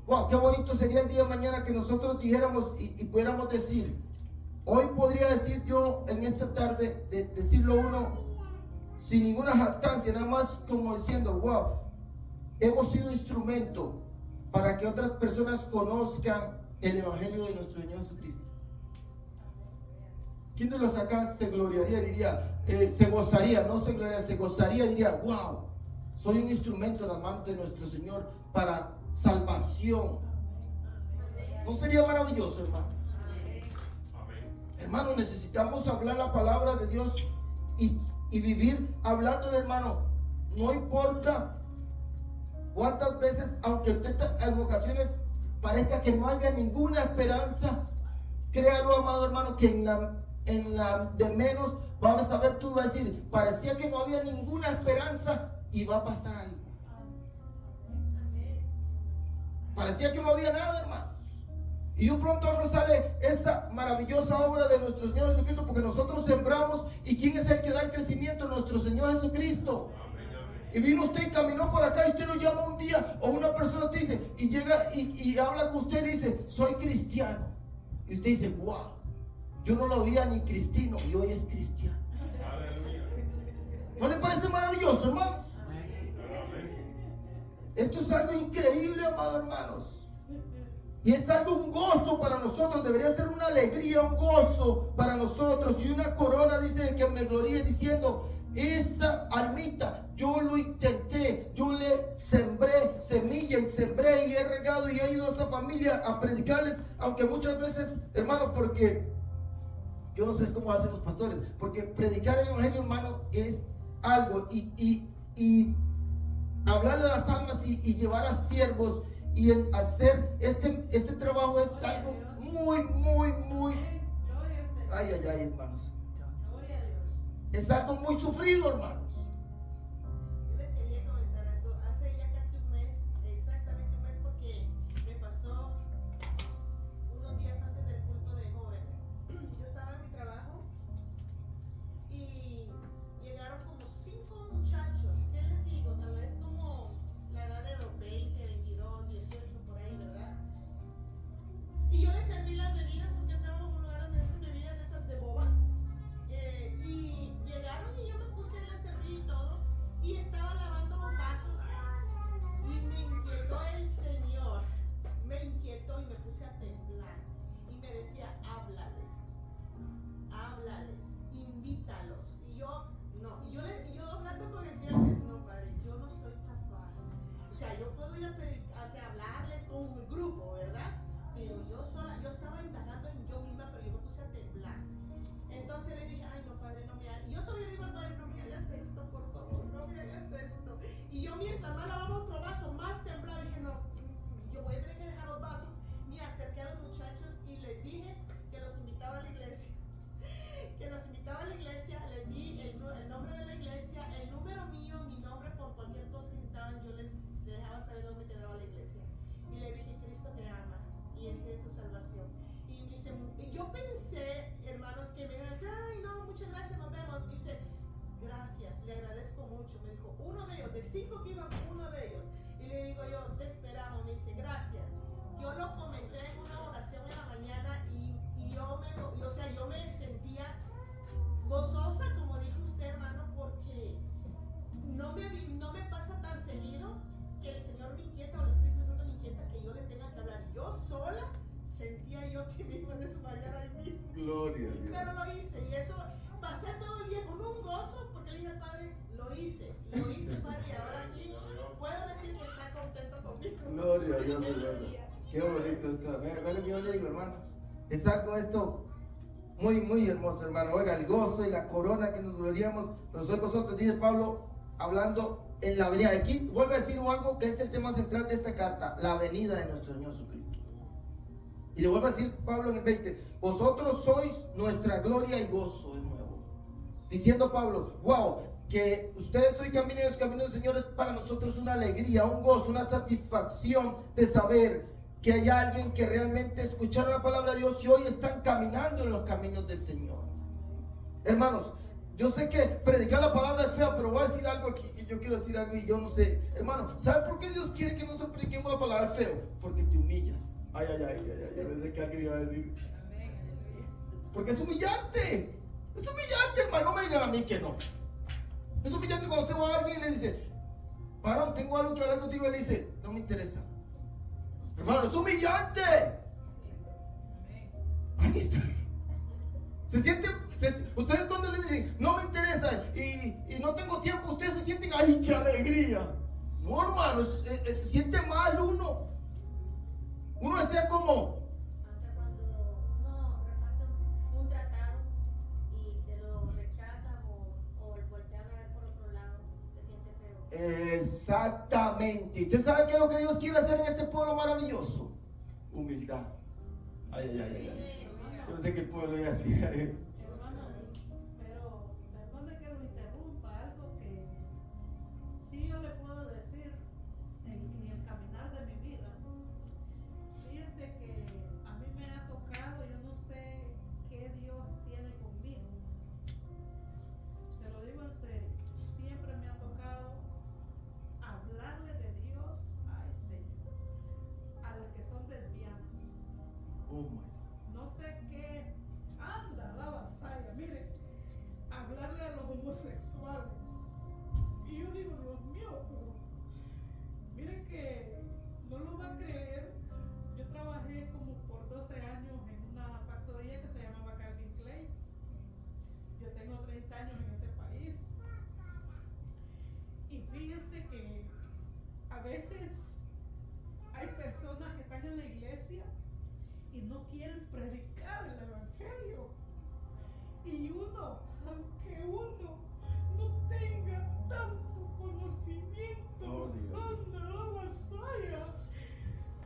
Wow, qué bonito sería el día de mañana que nosotros dijéramos y pudiéramos decir, hoy podría decir yo en esta tarde, decirlo uno sin ninguna jactancia, nada más como diciendo, wow, hemos sido instrumento para que otras personas conozcan el evangelio de nuestro Señor Jesucristo. ¿Quién de los acá se gloriaría? Diría, se gozaría, no se gloriaría, se gozaría, diría, wow, soy un instrumento en las manos de nuestro Señor para salvación. ¿No sería maravilloso, hermano? Hermano, necesitamos hablar la palabra de Dios y vivir hablándole, hermano. No importa cuántas veces, aunque usted en ocasiones parezca que no haya ninguna esperanza, créalo, amado hermano, que en la de menos vas a saber, tú vas a decir, parecía que no había ninguna esperanza y va a pasar algo. Parecía que no había nada, hermanos. Y de un pronto a otro sale esa maravillosa obra de nuestro Señor Jesucristo, porque nosotros sembramos. ¿Y quién es el que da el crecimiento? Nuestro Señor Jesucristo. Y vino usted y caminó por acá y usted lo llama un día, o una persona te dice, y llega y habla con usted y dice, soy cristiano. Y usted dice, wow, yo no lo veía ni cristino y hoy es cristiano. ¿No le parece maravilloso, hermanos? Esto es algo increíble, amados hermanos. Y es algo, un gozo para nosotros. Debería ser una alegría, un gozo para nosotros. Y una corona, dice, que me gloríe, diciendo, esa almita, yo lo intenté, yo le sembré semilla y sembré y he regado y he ido a esa familia a predicarles, aunque muchas veces, hermano, porque yo no sé cómo hacen los pastores, porque predicar el evangelio, hermano, es algo, y hablarle a las almas y llevar a siervos y hacer este trabajo es algo muy ay, hermanos, es algo muy sufrido, hermanos. Yo les quería comentar algo. Hace ya casi un mes, exactamente un mes, porque me pasó unos días antes del culto de jóvenes. Yo estaba en mi trabajo y llegaron como 5 muchachos. ¿Qué les digo? Tal vez como la edad de los 20, 22, 18, por ahí, ¿verdad? Y yo les serví las bebidas porque trabajo en un lugar donde hacen bebidas de esas de bobas. Y llegaron y yo me puse a servir y todo, y estaba lavando los vasos y me inquietó el Señor, me inquietó y me puse a temblar y me decía, háblales, invítalos. Y yo, no, y yo hablando con el Señor, no, Padre, yo no soy capaz. O sea, yo puedo ir a predicar, o sea, hablarles con un grupo, ¿verdad? Pero yo sola, yo estaba indagando en yo misma, pero yo me puse a temblar. Entonces le dije, ay no, Padre, no me hagas. Y yo todavía le digo al Padre, no me hagas esto, por favor, no me hagas esto. Y yo mientras más lavaba otro vaso, más temblaba. Dije, no, yo voy a tener que dejar los vasos. Me acerqué a los muchachos y les dije que los invitaba a la iglesia. Les di el nombre de la iglesia, el número mío, mi nombre, por de 5 que iban uno de ellos. Y le digo yo, te esperamos. Me dice, gracias. Yo lo comenté en una oración en la mañana y yo me sentía gozosa, como dijo usted, hermano, porque no me pasa tan seguido que el Señor me inquieta o el Espíritu Santo me inquieta que yo le tenga que hablar. Yo sola sentía yo que me iba a desmayar ahí mismo. Gloria a Dios. Pero lo hice y eso, pasé todo el día con un gozo porque le dije al Padre, lo hice, Padre, y ahora sí puedo decir que está contento conmigo. Gloria a Dios, mi hermano. Qué bonito esto. Ve lo que yo le digo, hermano. Es algo esto muy, muy hermoso, hermano. Oiga, el gozo y la corona que nos gloriamos. Nosotros, dice Pablo, hablando en la venida. Aquí vuelve a decir algo que es el tema central de esta carta: la venida de nuestro Señor Jesucristo. Y le vuelve a decir Pablo en el 20: vosotros sois nuestra gloria y gozo de nuevo. Diciendo Pablo, wow, que ustedes soy camino del Señor, es para nosotros una alegría, un gozo, una satisfacción de saber que hay alguien que realmente escucharon la palabra de Dios y hoy están caminando en los caminos del Señor. Hermanos, yo sé que predicar la palabra es fea, pero voy a decir algo aquí, y yo quiero decir algo y yo no sé. Hermano, ¿sabe por qué Dios quiere que nosotros prediquemos la palabra feo? Porque te humillas. Ay, pensé que alguien iba a decir. Porque es humillante. Es humillante, hermano, no me digan a mí que no. Es humillante cuando usted va a alguien y le dice, varón, tengo algo que hablar contigo, y le dice, no me interesa. Hermano, es humillante. Ahí está. Ustedes cuando le dicen, no me interesa y no tengo tiempo, ustedes se sienten, ay, qué alegría. No, hermano, se siente mal uno. Uno desea como. Hasta cuando uno reparte un tratado y te lo rechazan o voltean a ver por otro lado, se siente feo. Exactamente. ¿Usted sabe qué es lo que Dios quiere hacer en este pueblo maravilloso? Humildad. Ay. Yo sé que el pueblo ya hacía. Hermano, pero perdone que lo interrumpa, algo que sí yo le puedo decir en el caminar de mi vida. Fíjese que a mí me ha tocado, yo no sé qué Dios tiene conmigo. Se lo digo en serio, siempre me ha tocado hablarle de Dios a ese, a las que son lesbianas. Oh my. No sé qué anda la vasalla, mire, hablarle a los homosexuales. Y yo digo, Dios mío, pero mire que no lo va a creer. Yo trabajé como por 12 años en una factoría que se llamaba Calvin Klein. Yo tengo 30 años en este país. Y fíjese que a veces hay personas que están en la iglesia y no quieren predicar el evangelio. Y uno, aunque uno no tenga tanto conocimiento, anda la vasalla.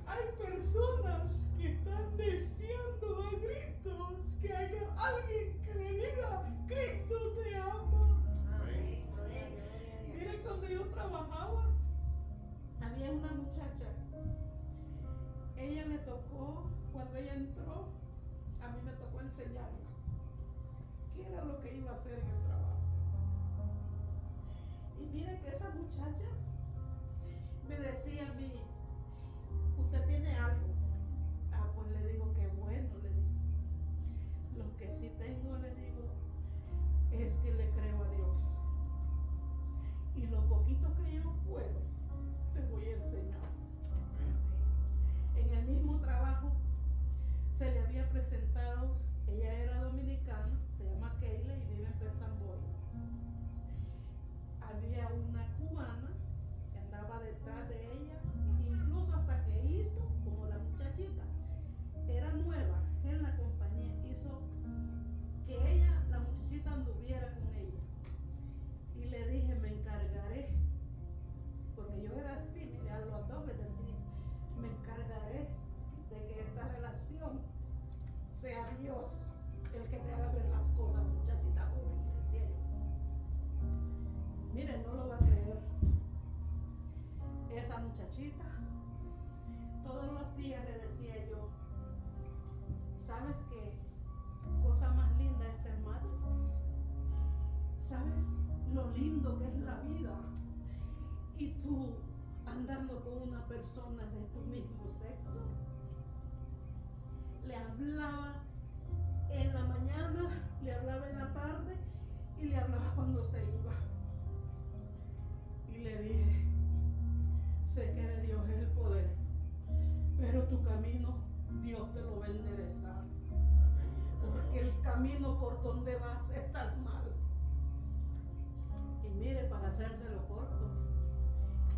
Hay personas que están deseando a gritos que haya alguien que le diga, Cristo te ama. Mire, cuando yo trabajaba, había una muchacha. Ella le tocó, cuando ella entró, a mí me tocó enseñarla qué era lo que iba a hacer en el trabajo. Y mire que esa muchacha me decía a mí, usted tiene algo. Ah, pues le digo, qué bueno, le digo. Lo que sí tengo, le digo, es que le creo a Dios. Y lo poquito que yo puedo, te voy a enseñar. En el mismo trabajo se le había presentado, ella era dominicana, se llama Keila y vive en Pensamboy. Había una cubana que andaba detrás de ella, incluso hasta que hizo, como la muchachita, era nueva en la compañía, hizo que ella, la muchachita, anduviera con ella. Y le dije, me encargaré, porque yo era así, mire, a los dos les decía, me encargaré de que esta relación sea Dios el que te haga ver las cosas, muchachita joven, le decía yo. Miren, no lo va a creer. Esa muchachita, todos los días le decía yo, ¿sabes qué cosa más linda es ser madre? ¿Sabes lo lindo que es la vida? y tú andando con una persona de tu mismo sexo. Le hablaba en la mañana, le hablaba en la tarde y le hablaba cuando se iba. Y le dije, sé que de Dios es el poder, pero tu camino Dios te lo va a enderezar. Porque el camino por donde vas estás mal. Y mire, para hacérselo corto,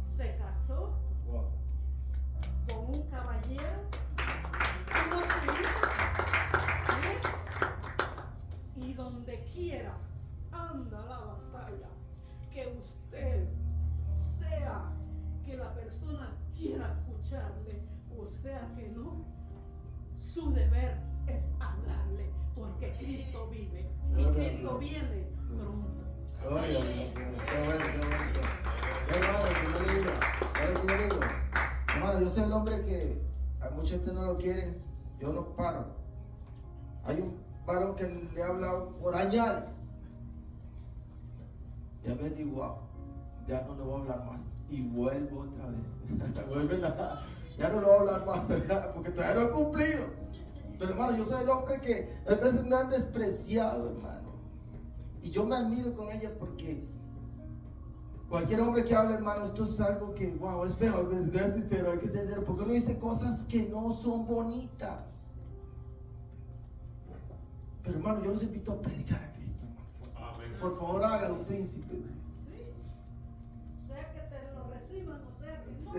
se casó Wow. con un caballero, tuvo su hijo, ¿eh? Y donde quiera anda la vasalla, que usted sea que la persona quiera escucharle o sea que no, su deber es hablarle, porque Cristo vive y Gloria a Cristo Dios. viene pronto. Gloria a Dios. Qué bueno, qué bonito. Hermano, que yo le digo, ¿sabes qué yo digo? Hermano, yo soy el hombre que a mucha gente no lo quiere, yo no paro. Hay un varón que le he hablado por años. Y a veces digo, wow, ya no le voy a hablar más. Y vuelvo otra vez. Ya no le voy a hablar más, ¿verdad? Porque todavía no he cumplido. Pero hermano, yo soy el hombre que a veces me han despreciado, hermano. Y yo me admiro con ella porque cualquier hombre que hable, hermano, esto es algo que, wow, es feo, hay que ser sincero, porque uno dice cosas que no son bonitas. Pero hermano, yo los invito a predicar a Cristo, hermano. Por favor, hágalo, príncipe. Sí. Sea que te lo reciban, o sea que no,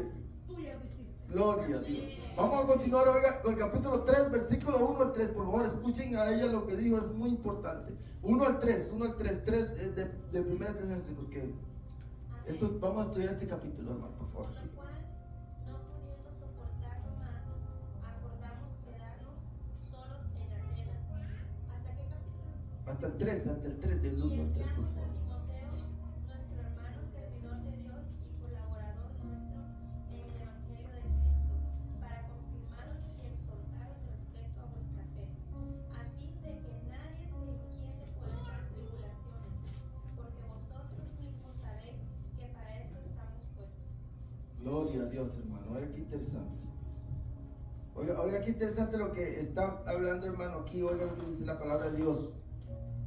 tú ya lo hiciste. Gloria a Dios. Vamos a continuar, oiga, con el capítulo 3, versículo 1 al 3. Por favor, escuchen a ella lo que dijo, es muy importante. 1 al 3, 3 de primera 3, porque esto, vamos a estudiar este capítulo, hermano, por favor. Por Sí. lo cual, no pudiendo soportarlo más, acordamos quedarnos solos en Atenas. ¿Hasta qué capítulo? Hasta el 3, del 1 Y al 3, por enviamos a favor. Timoteo, nuestro hermano servidor de Dios y colaborador nuestro en el Evangelio de Cristo, para confirmaros y exhortaros respecto a vuestra fe, a fin de que nadie se inquiete por estas tribulaciones, porque vosotros mismos sabéis que para esto estamos puestos. Gloria a Dios, hermano. Oiga, qué interesante. Oiga, qué interesante lo que está hablando, hermano, aquí. Oiga lo que dice la palabra de Dios.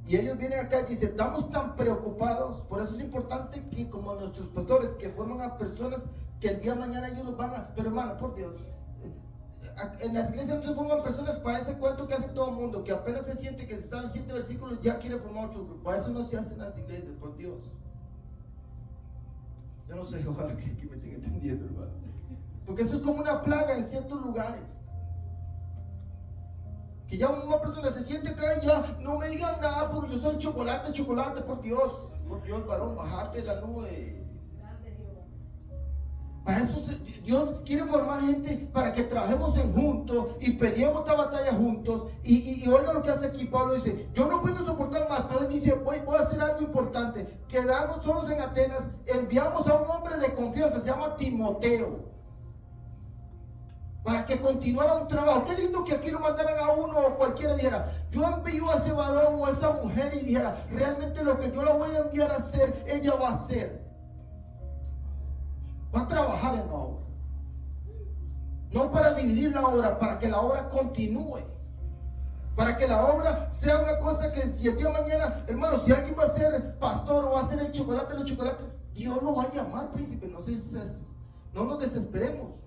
Y ellos vienen acá y dicen, estamos tan preocupados. Por eso es importante que como nuestros pastores, que forman a personas que el día de mañana ellos los van a... Pero hermano, por Dios, en las iglesias no se forman personas para ese cuento que hace todo el mundo, que apenas se siente que se sabe 7 versículos, ya quiere formar otro grupo. Para eso no se hace en las iglesias, por Dios. Yo no sé, ojalá que me estén entendiendo, hermano. Porque eso es como una plaga en ciertos lugares. Que ya una persona se siente acá y ya no me digan nada porque yo soy chocolate, por Dios, varón, bajarte de la nube. Grande Jehová. Para eso Dios quiere formar gente para que trabajemos en juntos y peleemos esta batalla juntos. Y oiga lo que hace aquí Pablo, dice, yo no puedo soportar más, pero él dice, voy a hacer algo importante. Quedamos solos en Atenas, enviamos a un hombre de confianza, se llama Timoteo, para que continuara un trabajo. Qué lindo que aquí lo mandaran a uno o cualquiera dijera, yo envío a ese varón o a esa mujer y dijera, realmente lo que yo la voy a enviar a hacer, ella va a hacer. Va a trabajar en la obra. No para dividir la obra, para que la obra continúe. Para que la obra sea una cosa que si el día de mañana, hermano, si alguien va a ser pastor o va a hacer el chocolate, los chocolates, Dios lo va a llamar, príncipe. No nos desesperemos.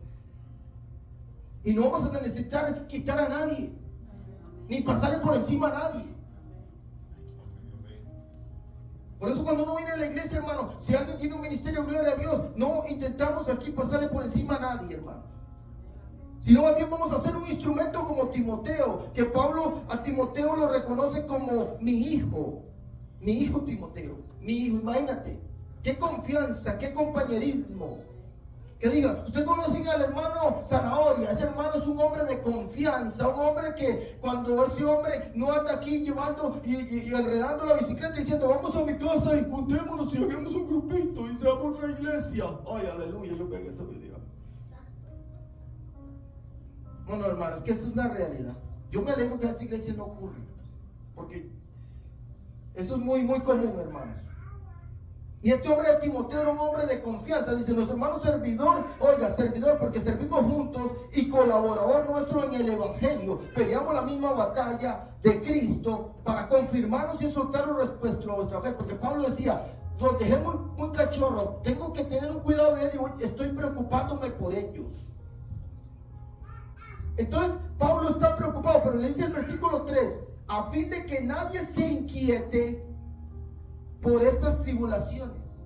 Y no vamos a necesitar quitar a nadie, ni pasarle por encima a nadie. Por eso cuando uno viene a la iglesia, hermano, si alguien tiene un ministerio, gloria a Dios, no intentamos aquí pasarle por encima a nadie, hermano. Sino más bien vamos a hacer un instrumento como Timoteo, que Pablo a Timoteo lo reconoce como mi hijo Timoteo, mi hijo. Imagínate, qué confianza, qué compañerismo. Que diga, usted conoce al hermano Zanahoria, ese hermano es un hombre de confianza, un hombre que cuando ese hombre no anda aquí llevando y enredando la bicicleta diciendo, vamos a mi casa y juntémonos y hagamos un grupito y seamos otra iglesia. Ay, aleluya, yo pegué este video. No, hermano, es que eso es una realidad. Yo me alegro que esta iglesia no ocurra, porque eso es muy, muy común, hermanos. Y este hombre de Timoteo era un hombre de confianza. Dice, nuestro hermano servidor, oiga, servidor, porque servimos juntos, y colaborador nuestro en el evangelio. Peleamos la misma batalla de Cristo para confirmarnos y exhortarnos respecto a vuestra fe. Porque Pablo decía, los dejé muy cachorros, tengo que tener un cuidado de él y estoy preocupándome por ellos. Entonces Pablo está preocupado, pero le dice el versículo 3, a fin de que nadie se inquiete por estas tribulaciones.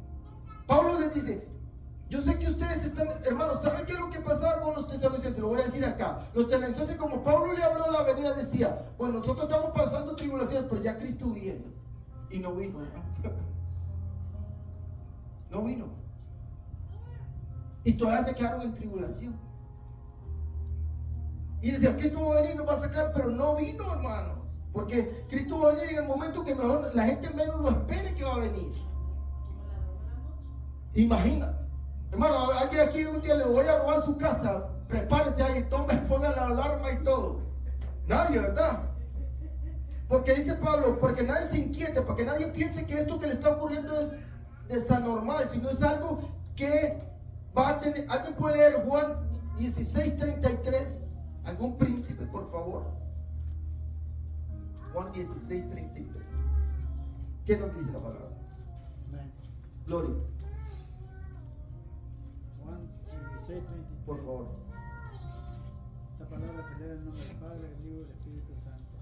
Pablo les dice, yo sé que ustedes están, hermanos, ¿saben qué es lo que pasaba con los tesalonicenses? Lo voy a decir acá. Los tesalonicenses, como Pablo le habló de la venida, decía, bueno, nosotros estamos pasando tribulaciones, pero ya Cristo viene. Y no vino, hermano. No vino. Y todavía se quedaron en tribulación. Y decía, Cristo va a venir, nos va a sacar, pero no vino, hermanos. Porque Cristo va a venir en el momento que mejor la gente menos lo espere que va a venir. Imagínate. Hermano, alguien aquí un día le voy a robar su casa. Prepárese ahí, tome, ponga la alarma y todo. Nadie, ¿verdad? Porque dice Pablo, porque nadie se inquiete, porque nadie piense que esto que le está ocurriendo es anormal, sino es algo que va a tener. ¿Alguien puede leer Juan 16:33? ¿Algún príncipe, por favor? Juan 16:33. ¿Qué nos dice la palabra? Gloria. Juan 16:33. Por favor. Esta palabra se lee en el nombre del Padre, del Hijo y del Espíritu Santo.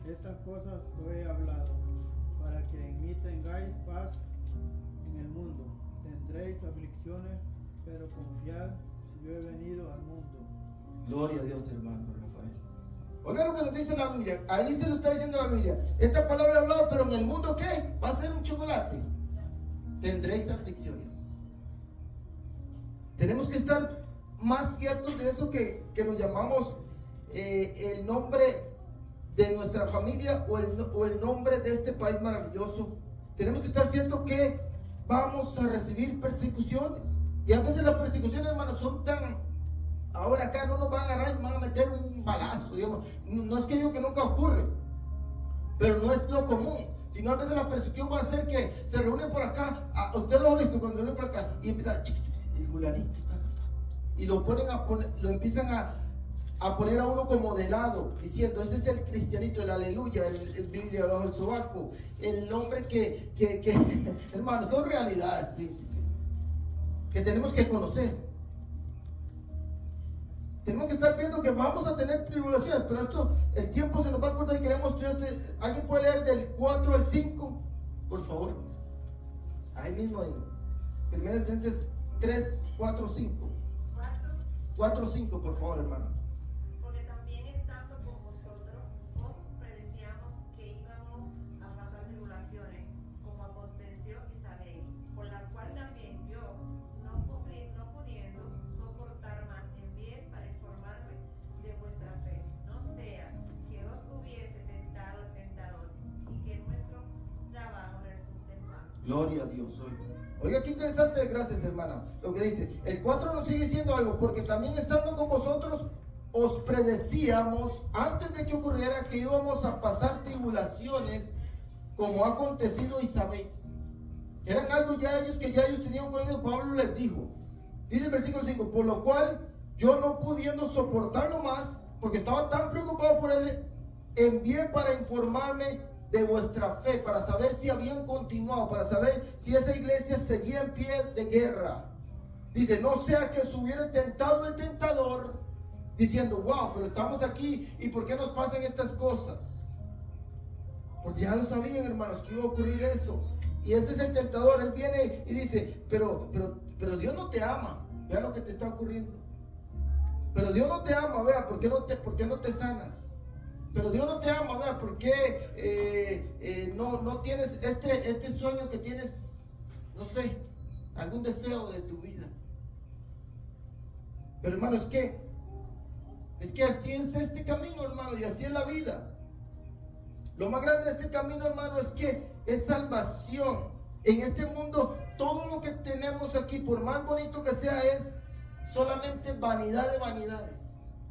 Estas cosas os he hablado, para que en mí tengáis paz en el mundo. Tendréis aflicciones, pero confiad, yo he venido al mundo. Gloria a Dios, hermano Rafael. Oiga lo que nos dice la Biblia. Ahí se lo está diciendo la Biblia. Esta palabra he hablado, pero en el mundo, ¿qué? Va a ser un chocolate. Tendréis aflicciones. Tenemos que estar más ciertos de eso que nos llamamos el nombre de nuestra familia o el nombre de este país maravilloso. Tenemos que estar ciertos que vamos a recibir persecuciones. Y a veces las persecuciones, hermanos, son tan... Ahora acá no nos van a agarrar y nos van a meter un balazo, digamos. No es que digo que nunca ocurre, pero no es lo común. Sino a veces la persecución va a ser que se reúnen por acá. Usted lo ha visto cuando se reúnen por acá y empieza el gulanito, y lo empiezan a poner a uno como de lado, diciendo, ese es el cristianito, el aleluya, el Biblia bajo el sobaco, el hombre que hermanos, son realidades, príncipes, que tenemos que conocer. Tenemos que estar viendo que vamos a tener tribulaciones, pero esto, el tiempo se nos va a cortar y queremos estudiar. ¿Alguien puede leer del 4 al 5? Por favor. Ahí mismo en 1 Tesalonicenses 3, 4, 5. 4, 5, por favor, hermano. Porque también estando con vosotros, os predecíamos que íbamos a pasar tribulaciones, como aconteció y sabéis, por la cual también yo, no pudiendo soportar más, envié para informarme de vuestra fe, no sea que os hubiese tentado el tentador, y que nuestro trabajo resulte en vano. Gloria a Dios. Oiga, qué interesante, gracias, hermana. Lo que dice, el 4 nos sigue diciendo algo, porque también estando con vosotros, os predecíamos, antes de que ocurriera, que íbamos a pasar tribulaciones, como ha acontecido y sabéis. Eran algo ya ellos que ya ellos tenían con ellos. Pablo les dijo, dice el versículo 5, por lo cual yo no pudiendo soportarlo más, porque estaba tan preocupado por él, envié para informarme de vuestra fe, para saber si habían continuado, para saber si esa iglesia seguía en pie de guerra. Dice, no sea que se hubiera tentado el tentador, diciendo, wow, pero estamos aquí, ¿y por qué nos pasan estas cosas? Pues ya lo sabían, hermanos, que iba a ocurrir eso. Y ese es el tentador. Él viene y dice, pero Dios no te ama. Vea lo que te está ocurriendo. Pero Dios no te ama, vea, ¿por qué no te sanas? Pero Dios no te ama, vea, ¿por qué no tienes este sueño que tienes, no sé, algún deseo de tu vida? Pero hermano, es que así es este camino, hermano, y así es la vida. Lo más grande de este camino, hermano, es que es salvación. En este mundo, todo lo que tenemos aquí, por más bonito que sea, es solamente vanidad de vanidades.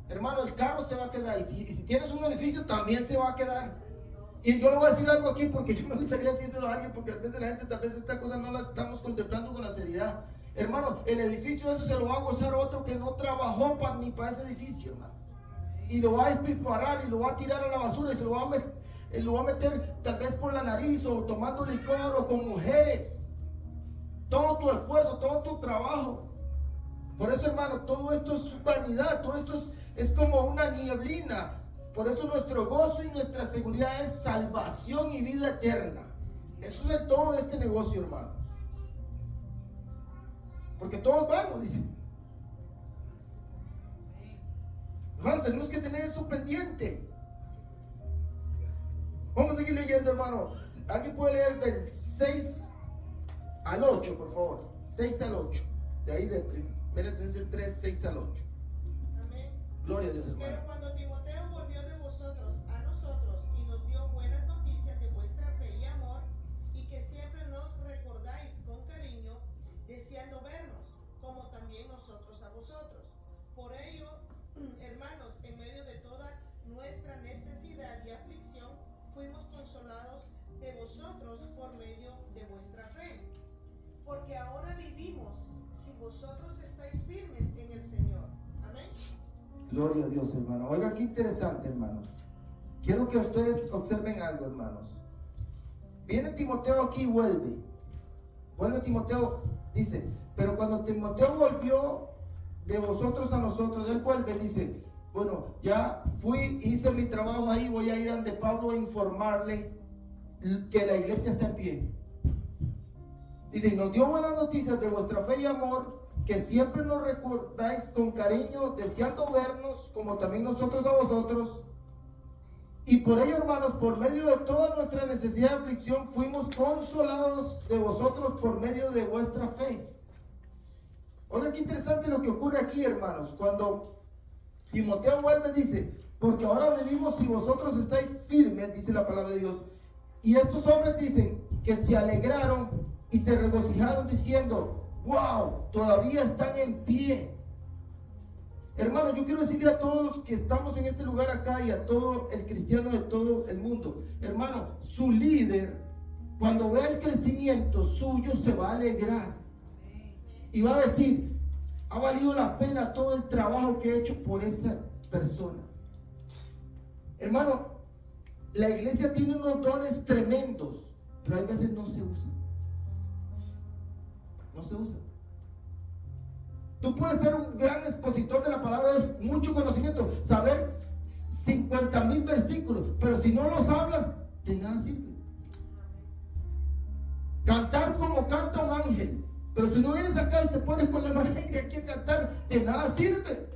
Hermano, el carro se va a quedar, y si tienes un edificio también se va a quedar. Y yo le voy a decir algo aquí porque yo me gustaría decírselo a alguien, porque a veces la gente tal vez esta cosa no la estamos contemplando con la seriedad. Hermano, el edificio ese se lo va a gozar otro que no trabajó ni para ese edificio, hermano. Y lo va a despilfarrar y lo va a tirar a la basura y se lo va a meter tal vez por la nariz o tomando licor o con mujeres. Todo tu esfuerzo, todo tu trabajo. Por eso, hermano, todo esto es vanidad, todo esto es como una nieblina. Por eso nuestro gozo y nuestra seguridad es salvación y vida eterna. Eso es el todo de este negocio, hermanos. Porque todos vamos, dice. Hermano, tenemos que tener eso pendiente. Vamos a seguir leyendo, hermano. ¿Alguien puede leer del 6 al 8, por favor? 6 al 8. De ahí de 1 3, 6 al 8. Amén. Gloria a Dios, hermano. Pero cuando Timoteo volvió de vosotros a nosotros y nos dio buenas noticias de vuestra fe y amor, y que siempre nos recordáis con cariño, deseando vernos, como también nosotros a vosotros. Por ello, hermanos, en medio de toda nuestra necesidad y aflicción, fuimos consolados de vosotros por medio de vuestra fe. Porque ahora vivimos si vosotros estáis firmes en el Señor. Amén. Gloria a Dios, hermano. Oiga, qué interesante, hermanos. Quiero que ustedes observen algo, hermanos. Viene Timoteo aquí y vuelve. Vuelve Timoteo, dice, pero cuando Timoteo volvió de vosotros a nosotros, él vuelve, dice, bueno, ya fui, hice mi trabajo ahí, voy a ir ante Pablo a informarle que la iglesia está en pie. Dice, nos dio buenas noticias de vuestra fe y amor, que siempre nos recordáis con cariño, deseando vernos, como también nosotros a vosotros. Y por ello, hermanos, por medio de toda nuestra necesidad y aflicción, fuimos consolados de vosotros por medio de vuestra fe. Oiga, qué interesante lo que ocurre aquí, hermanos. Cuando Timoteo vuelve, dice, porque ahora vivimos si vosotros estáis firmes, dice la palabra de Dios. Y estos hombres dicen que se alegraron y se regocijaron diciendo, wow, todavía están en pie. Hermano, yo quiero decirle a todos los que estamos en este lugar acá y a todo el cristiano de todo el mundo, hermano, su líder, cuando vea el crecimiento suyo, se va a alegrar y va a decir, ha valido la pena todo el trabajo que he hecho por esa persona. Hermano, la iglesia tiene unos dones tremendos, pero hay veces no se usan. No se usa. Tú puedes ser un gran expositor de la palabra de Dios, mucho conocimiento, saber 50,000 versículos, pero si no los hablas, de nada sirve. Cantar como canta un ángel, pero si no vienes acá y te pones con la mano alegre aquí a cantar, de nada sirve.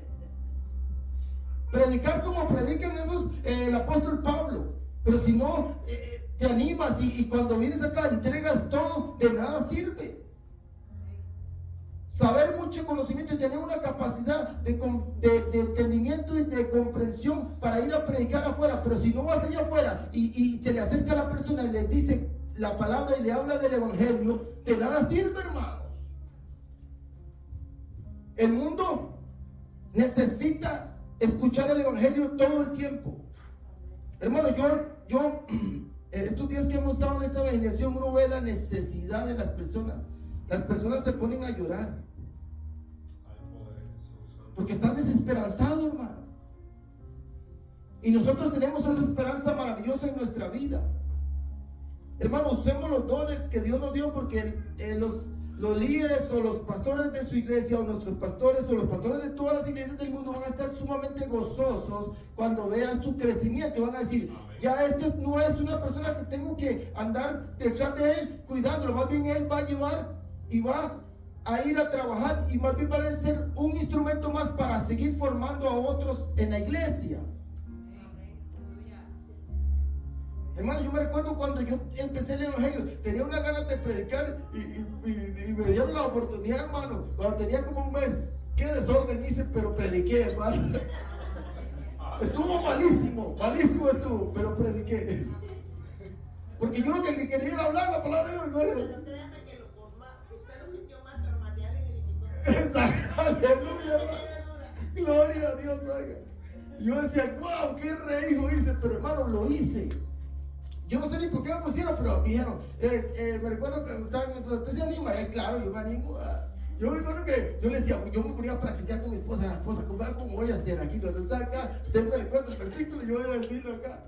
Predicar como predican esos, el apóstol Pablo, pero si no te animas y cuando vienes acá entregas todo, de nada sirve. Saber mucho conocimiento y tener una capacidad de entendimiento y de comprensión para ir a predicar afuera, pero si no vas allá afuera y se le acerca a la persona y le dice la palabra y le habla del evangelio, de nada sirve, hermanos. El mundo necesita escuchar el evangelio todo el tiempo. Hermano, yo estos días que hemos estado en esta evangelización, uno ve la necesidad de las personas. Las personas se ponen a llorar porque están desesperanzados, hermano. Y nosotros tenemos esa esperanza maravillosa en nuestra vida. Hermano, usemos los dones que Dios nos dio, porque los líderes o los pastores de su iglesia o nuestros pastores o los pastores de todas las iglesias del mundo van a estar sumamente gozosos cuando vean su crecimiento. Van a decir, ya este no es una persona que tengo que andar detrás de él cuidándolo, más bien él va a llevar y va a ir a trabajar y más bien va a ser un instrumento más para seguir formando a otros en la iglesia. Hermano, yo me recuerdo cuando yo empecé el evangelio, tenía una ganas de predicar y me dieron la oportunidad, hermano. Cuando tenía como un mes, qué desorden hice, pero prediqué, hermano. Estuvo malísimo estuvo, pero prediqué. Porque yo lo que quería era hablar la palabra de Dios. Pero créanme que usted lo sintió mal, pero más de alguien edificó. Aleluya, gloria a Dios, oiga. Yo decía, wow, qué rehijo hice, pero hermano, lo hice. yo no sé ni por qué me pusieron, pero dijeron, me recuerdo que usted se anima, claro, yo me animo. Yo me acuerdo que yo le decía, yo me ponía a practicar con mi esposa, ¿cómo voy a hacer aquí? Cuando está acá, usted me recuerda el versículo, yo voy a decirlo acá.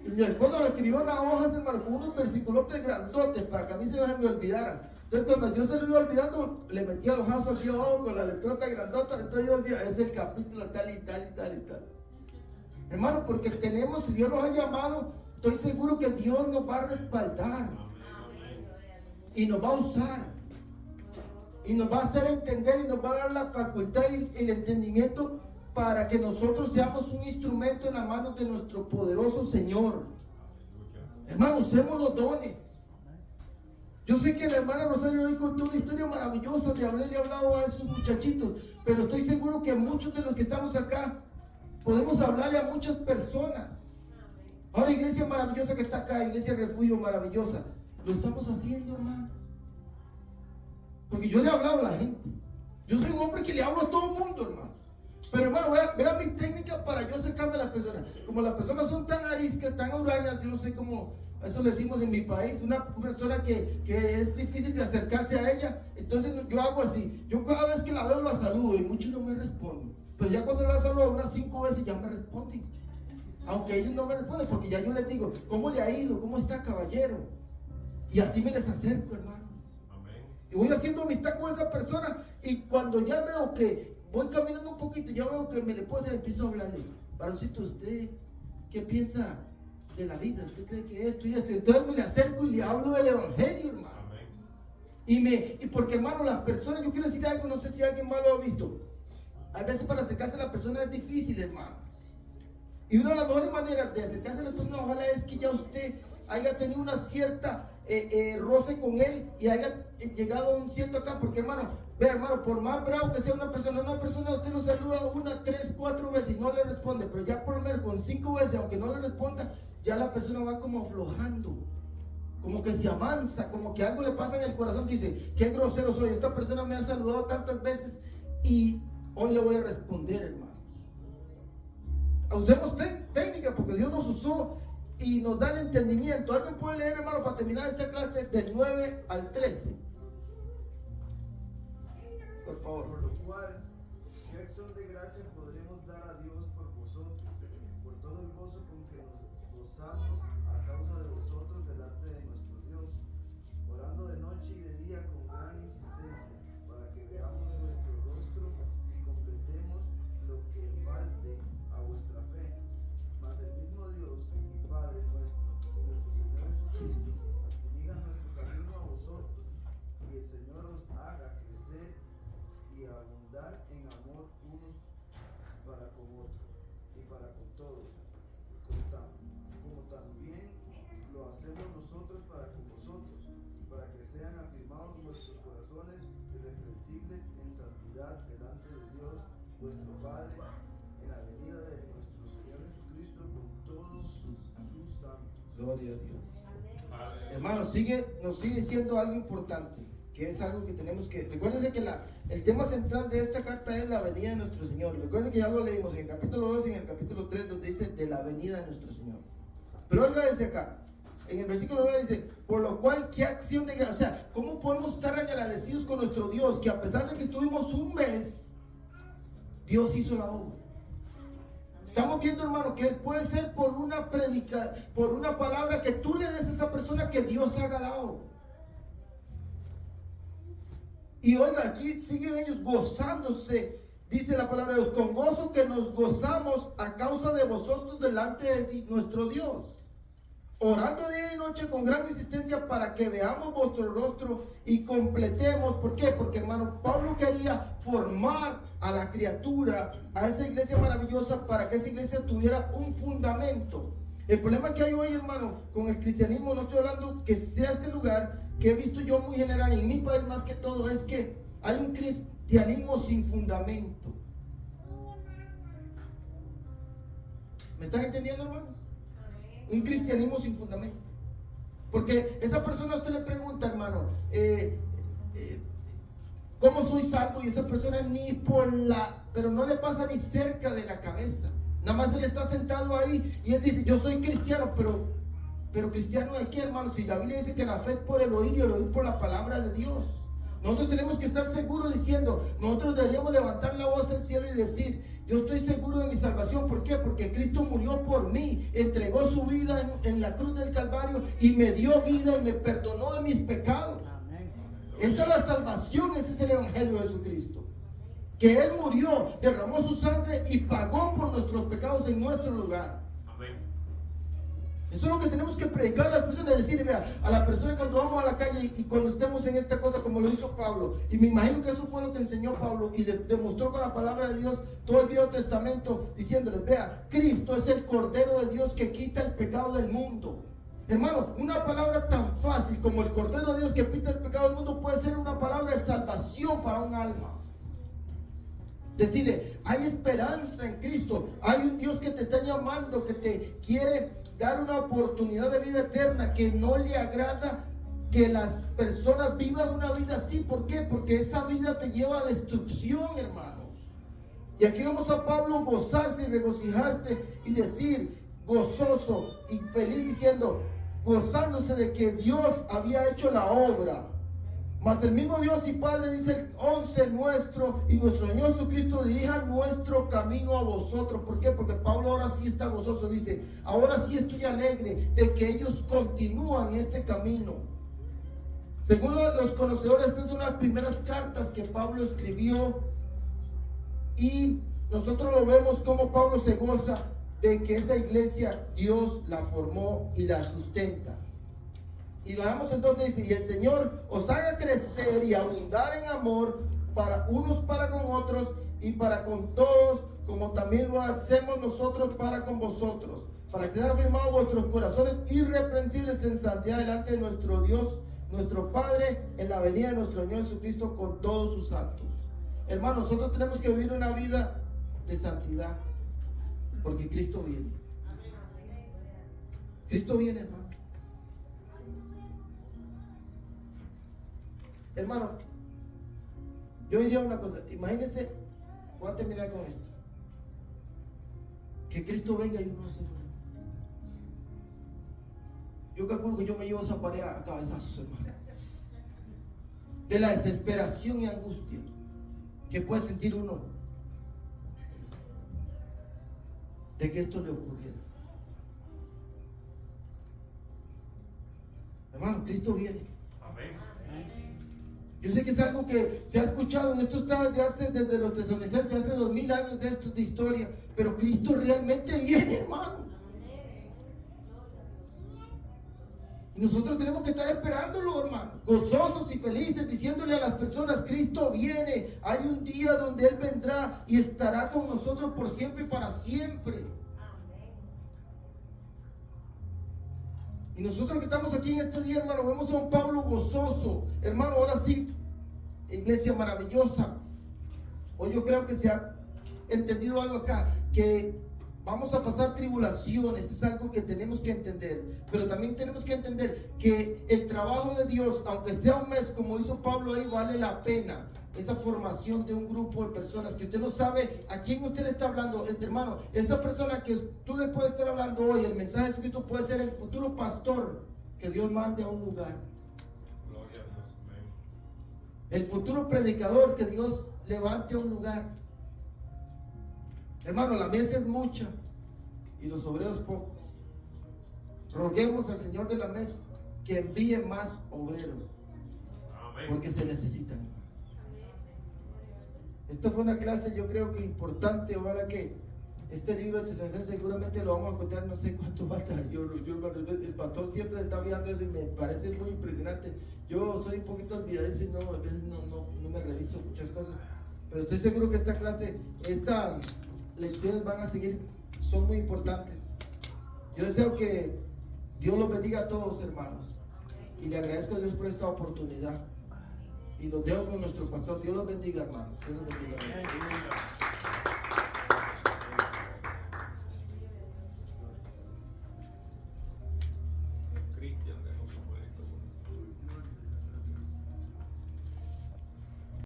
Y mi esposa me escribió en las hojas, hermano, con unos versículos grandotes para que a mí se me olvidaran. Entonces, cuando yo se lo iba olvidando, le metía los ojazos aquí abajo con la letrota grandota. Entonces yo decía, es el capítulo tal y tal y tal y tal. Hermano, porque tenemos, si Dios nos ha llamado, estoy seguro que Dios nos va a respaldar y nos va a usar y nos va a hacer entender y nos va a dar la facultad y el entendimiento para que nosotros seamos un instrumento en las manos de nuestro poderoso Señor. Hermano, usemos los dones. Yo sé que la hermana Rosario hoy contó una historia maravillosa de haberle hablado a esos muchachitos, pero estoy seguro que muchos de los que estamos acá podemos hablarle a muchas personas. Ahora, iglesia maravillosa que está acá, iglesia refugio maravillosa, lo estamos haciendo, hermano. Porque yo le he hablado a la gente. Yo soy un hombre que le hablo a todo el mundo, hermano. Pero hermano, vea mi técnica para yo acercarme a las personas. Como las personas son tan ariscas, tan hurañas, yo no sé cómo, eso le decimos en mi país, una persona que es difícil de acercarse a ella. Entonces yo hago así, yo cada vez que la veo la saludo y muchos no me responden. Pero ya cuando la saludo unas 5 veces ya me responden. Aunque ellos no me responden, porque ya yo les digo, ¿cómo le ha ido? ¿Cómo está, caballero? Y así me les acerco, hermanos. Y voy haciendo amistad con esa persona. Y cuando ya veo que voy caminando un poquito, ya veo que me le puedo hacer, empiezo a hablarle. Varoncito, ¿usted qué piensa de la vida? ¿Usted cree que esto y esto? Entonces me le acerco y le hablo del evangelio, hermano. Y porque, hermano, las personas, yo quiero decir algo, no sé si alguien más lo ha visto. A veces para acercarse a la persona es difícil, hermanos. Y una de las mejores maneras de acercarse a la persona, ojalá, es que ya usted haya tenido una cierta roce con él y haya llegado a un cierto acá. Porque, hermano, vea, hermano, por más bravo que sea una persona usted lo saluda 1, 3, 4 veces y no le responde. Pero ya por lo menos con 5 veces, aunque no le responda, ya la persona va como aflojando. Como que se amansa, como que algo le pasa en el corazón. Dice, qué grosero soy, esta persona me ha saludado tantas veces y hoy le voy a responder, hermanos. Usemos técnica, porque Dios nos usó y nos da el entendimiento. ¿Alguien puede leer, hermano, para terminar esta clase del 9 al 13? Por favor. Por lo cual, ¿qué acción de gracia podremos dar a Dios por vosotros? Por todo el gozo con que nos gozamos a causa de vosotros delante de nuestro Dios, orando de noche y de día con gran insistencia, para que veamos vuestro rostro y completemos lo que falte a vuestra fe. Mas el mismo Dios y Padre nuestro Señor Jesucristo, dirija nuestro camino a vosotros, y el Señor os haga crecer y abundar en amor unos para con otros y para con todos, como también lo hacemos nosotros para con vosotros, para que sean afirmados vuestros corazones irreprensibles en santidad delante de Dios vuestro Padre, en la venida de nuestro Señor Jesucristo con todos sus santos. Gloria a Dios. Hermano, nos sigue siendo algo importante, que es algo que tenemos que... Recuérdense que el tema central de esta carta es la venida de nuestro Señor. Recuerden que ya lo leímos en el capítulo 2 y en el capítulo 3, donde dice de la venida de nuestro Señor. Pero oiga desde acá, en el versículo 9 dice, por lo cual, ¿qué acción de gracia? O sea, ¿cómo podemos estar agradecidos con nuestro Dios? Que a pesar de que estuvimos un mes, Dios hizo la obra. Estamos viendo, hermano, que puede ser por una por una palabra que tú le des a esa persona, que Dios haga la obra. Y oiga, aquí siguen ellos gozándose, dice la palabra de Dios, con gozo que nos gozamos a causa de vosotros delante de nuestro Dios, orando día y noche con gran insistencia para que veamos vuestro rostro y completemos. ¿Por qué? Porque, hermano, Pablo quería formar a la criatura, a esa iglesia maravillosa, para que esa iglesia tuviera un fundamento. El problema que hay hoy, hermano, con el cristianismo, no estoy hablando que sea este lugar, que he visto yo muy general en mi país más que todo, es que hay un cristianismo sin fundamento. ¿Me están entendiendo, hermanos? Un cristianismo sin fundamento. Porque esa persona, usted le pregunta, hermano, ¿cómo soy salvo? Y esa persona ni por pero no le pasa ni cerca de la cabeza. Nada más él está sentado ahí y él dice, yo soy cristiano, pero Pero cristiano de qué, hermanos, si la Biblia dice que la fe es por el oír y el oír por la palabra de Dios. Nosotros tenemos que estar seguros diciendo, nosotros deberíamos levantar la voz al cielo y decir, yo estoy seguro de mi salvación. ¿Por qué? Porque Cristo murió por mí, entregó su vida en la cruz del Calvario y me dio vida y me perdonó de mis pecados. Amén. Esa es la salvación, ese es el evangelio de Jesucristo. Que Él murió, derramó su sangre y pagó por nuestros pecados en nuestro lugar. Eso es lo que tenemos que predicar a las personas, decirle, vea, a la persona cuando vamos a la calle y cuando estemos en esta cosa como lo hizo Pablo, y me imagino que eso fue lo que enseñó Pablo y le demostró con la palabra de Dios todo el Viejo Testamento, diciéndoles, vea, Cristo es el Cordero de Dios que quita el pecado del mundo. Hermano, una palabra tan fácil como el Cordero de Dios que quita el pecado del mundo puede ser una palabra de salvación para un alma. Decirle, hay esperanza en Cristo, hay un Dios que te está llamando, que te quiere dar una oportunidad de vida eterna, que no le agrada que las personas vivan una vida así. ¿Por qué? Porque esa vida te lleva a destrucción, hermanos. Y aquí vemos a Pablo gozarse y regocijarse y decir, gozoso y feliz, diciendo, gozándose de que Dios había hecho la obra. Mas el mismo Dios y Padre, dice el 11, nuestro y nuestro Señor Jesucristo dirija nuestro camino a vosotros. ¿Por qué? Porque Pablo ahora sí está gozoso, dice, ahora sí estoy alegre de que ellos continúan este camino. Según los conocedores, estas son las primeras cartas que Pablo escribió, y nosotros lo vemos como Pablo se goza de que esa iglesia Dios la formó y la sustenta. Y lo dejamos entonces, dice, y el Señor os haga crecer y abundar en amor para unos para con otros y para con todos, como también lo hacemos nosotros para con vosotros, para que sean afirmados vuestros corazones irreprensibles en santidad delante de nuestro Dios, nuestro Padre, en la venida de nuestro Señor Jesucristo con todos sus santos. Hermanos, nosotros tenemos que vivir una vida de santidad, porque Cristo viene. Cristo viene, hermano. Hermano, yo diría una cosa, imagínense, voy a terminar con esto, que Cristo venga y uno se fue. Yo calculo que yo me llevo esa pared a cabezazos, hermano, de la desesperación y angustia que puede sentir uno de que esto le ocurriera. Hermano, Cristo viene. Amén. Yo sé que es algo que se ha escuchado, y esto está desde los tesalonicenses, hace 2000 años de esto de historia, pero Cristo realmente viene, hermano. Y nosotros tenemos que estar esperándolo, hermanos, gozosos y felices, diciéndole a las personas, Cristo viene, hay un día donde Él vendrá y estará con nosotros por siempre y para siempre. Y nosotros que estamos aquí en este día, hermano, vemos a un Pablo gozoso. Hermano, ahora sí, iglesia maravillosa. Hoy yo creo que se ha entendido algo acá, que vamos a pasar tribulaciones, es algo que tenemos que entender. Pero también tenemos que entender que el trabajo de Dios, aunque sea un mes, como hizo Pablo ahí, vale la pena. Esa formación de un grupo de personas que usted no sabe a quién usted le está hablando, hermano. Esa persona que tú le puedes estar hablando hoy, el mensaje de Jesucristo puede ser el futuro pastor que Dios mande a un lugar. Gloria a Dios. Amén. El futuro predicador que Dios levante a un lugar. Hermano, la mesa es mucha y los obreros pocos. Roguemos al Señor de la mesa que envíe más obreros, Amén. porque se necesitan. Esta fue una clase, yo creo que importante. Ahora que este libro de Tesalonicenses seguramente lo vamos a contar, no sé cuánto falta. El pastor siempre se está viendo eso y me parece muy impresionante. Yo soy un poquito olvidadizo y a veces no me reviso muchas cosas, pero estoy seguro que esta clase, estas lecciones van a seguir, son muy importantes. Yo deseo que Dios los bendiga a todos, hermanos, y le agradezco a Dios por esta oportunidad. Y los dejo con nuestro pastor. Dios los bendiga, hermanos. Dios los bendiga, hermanos.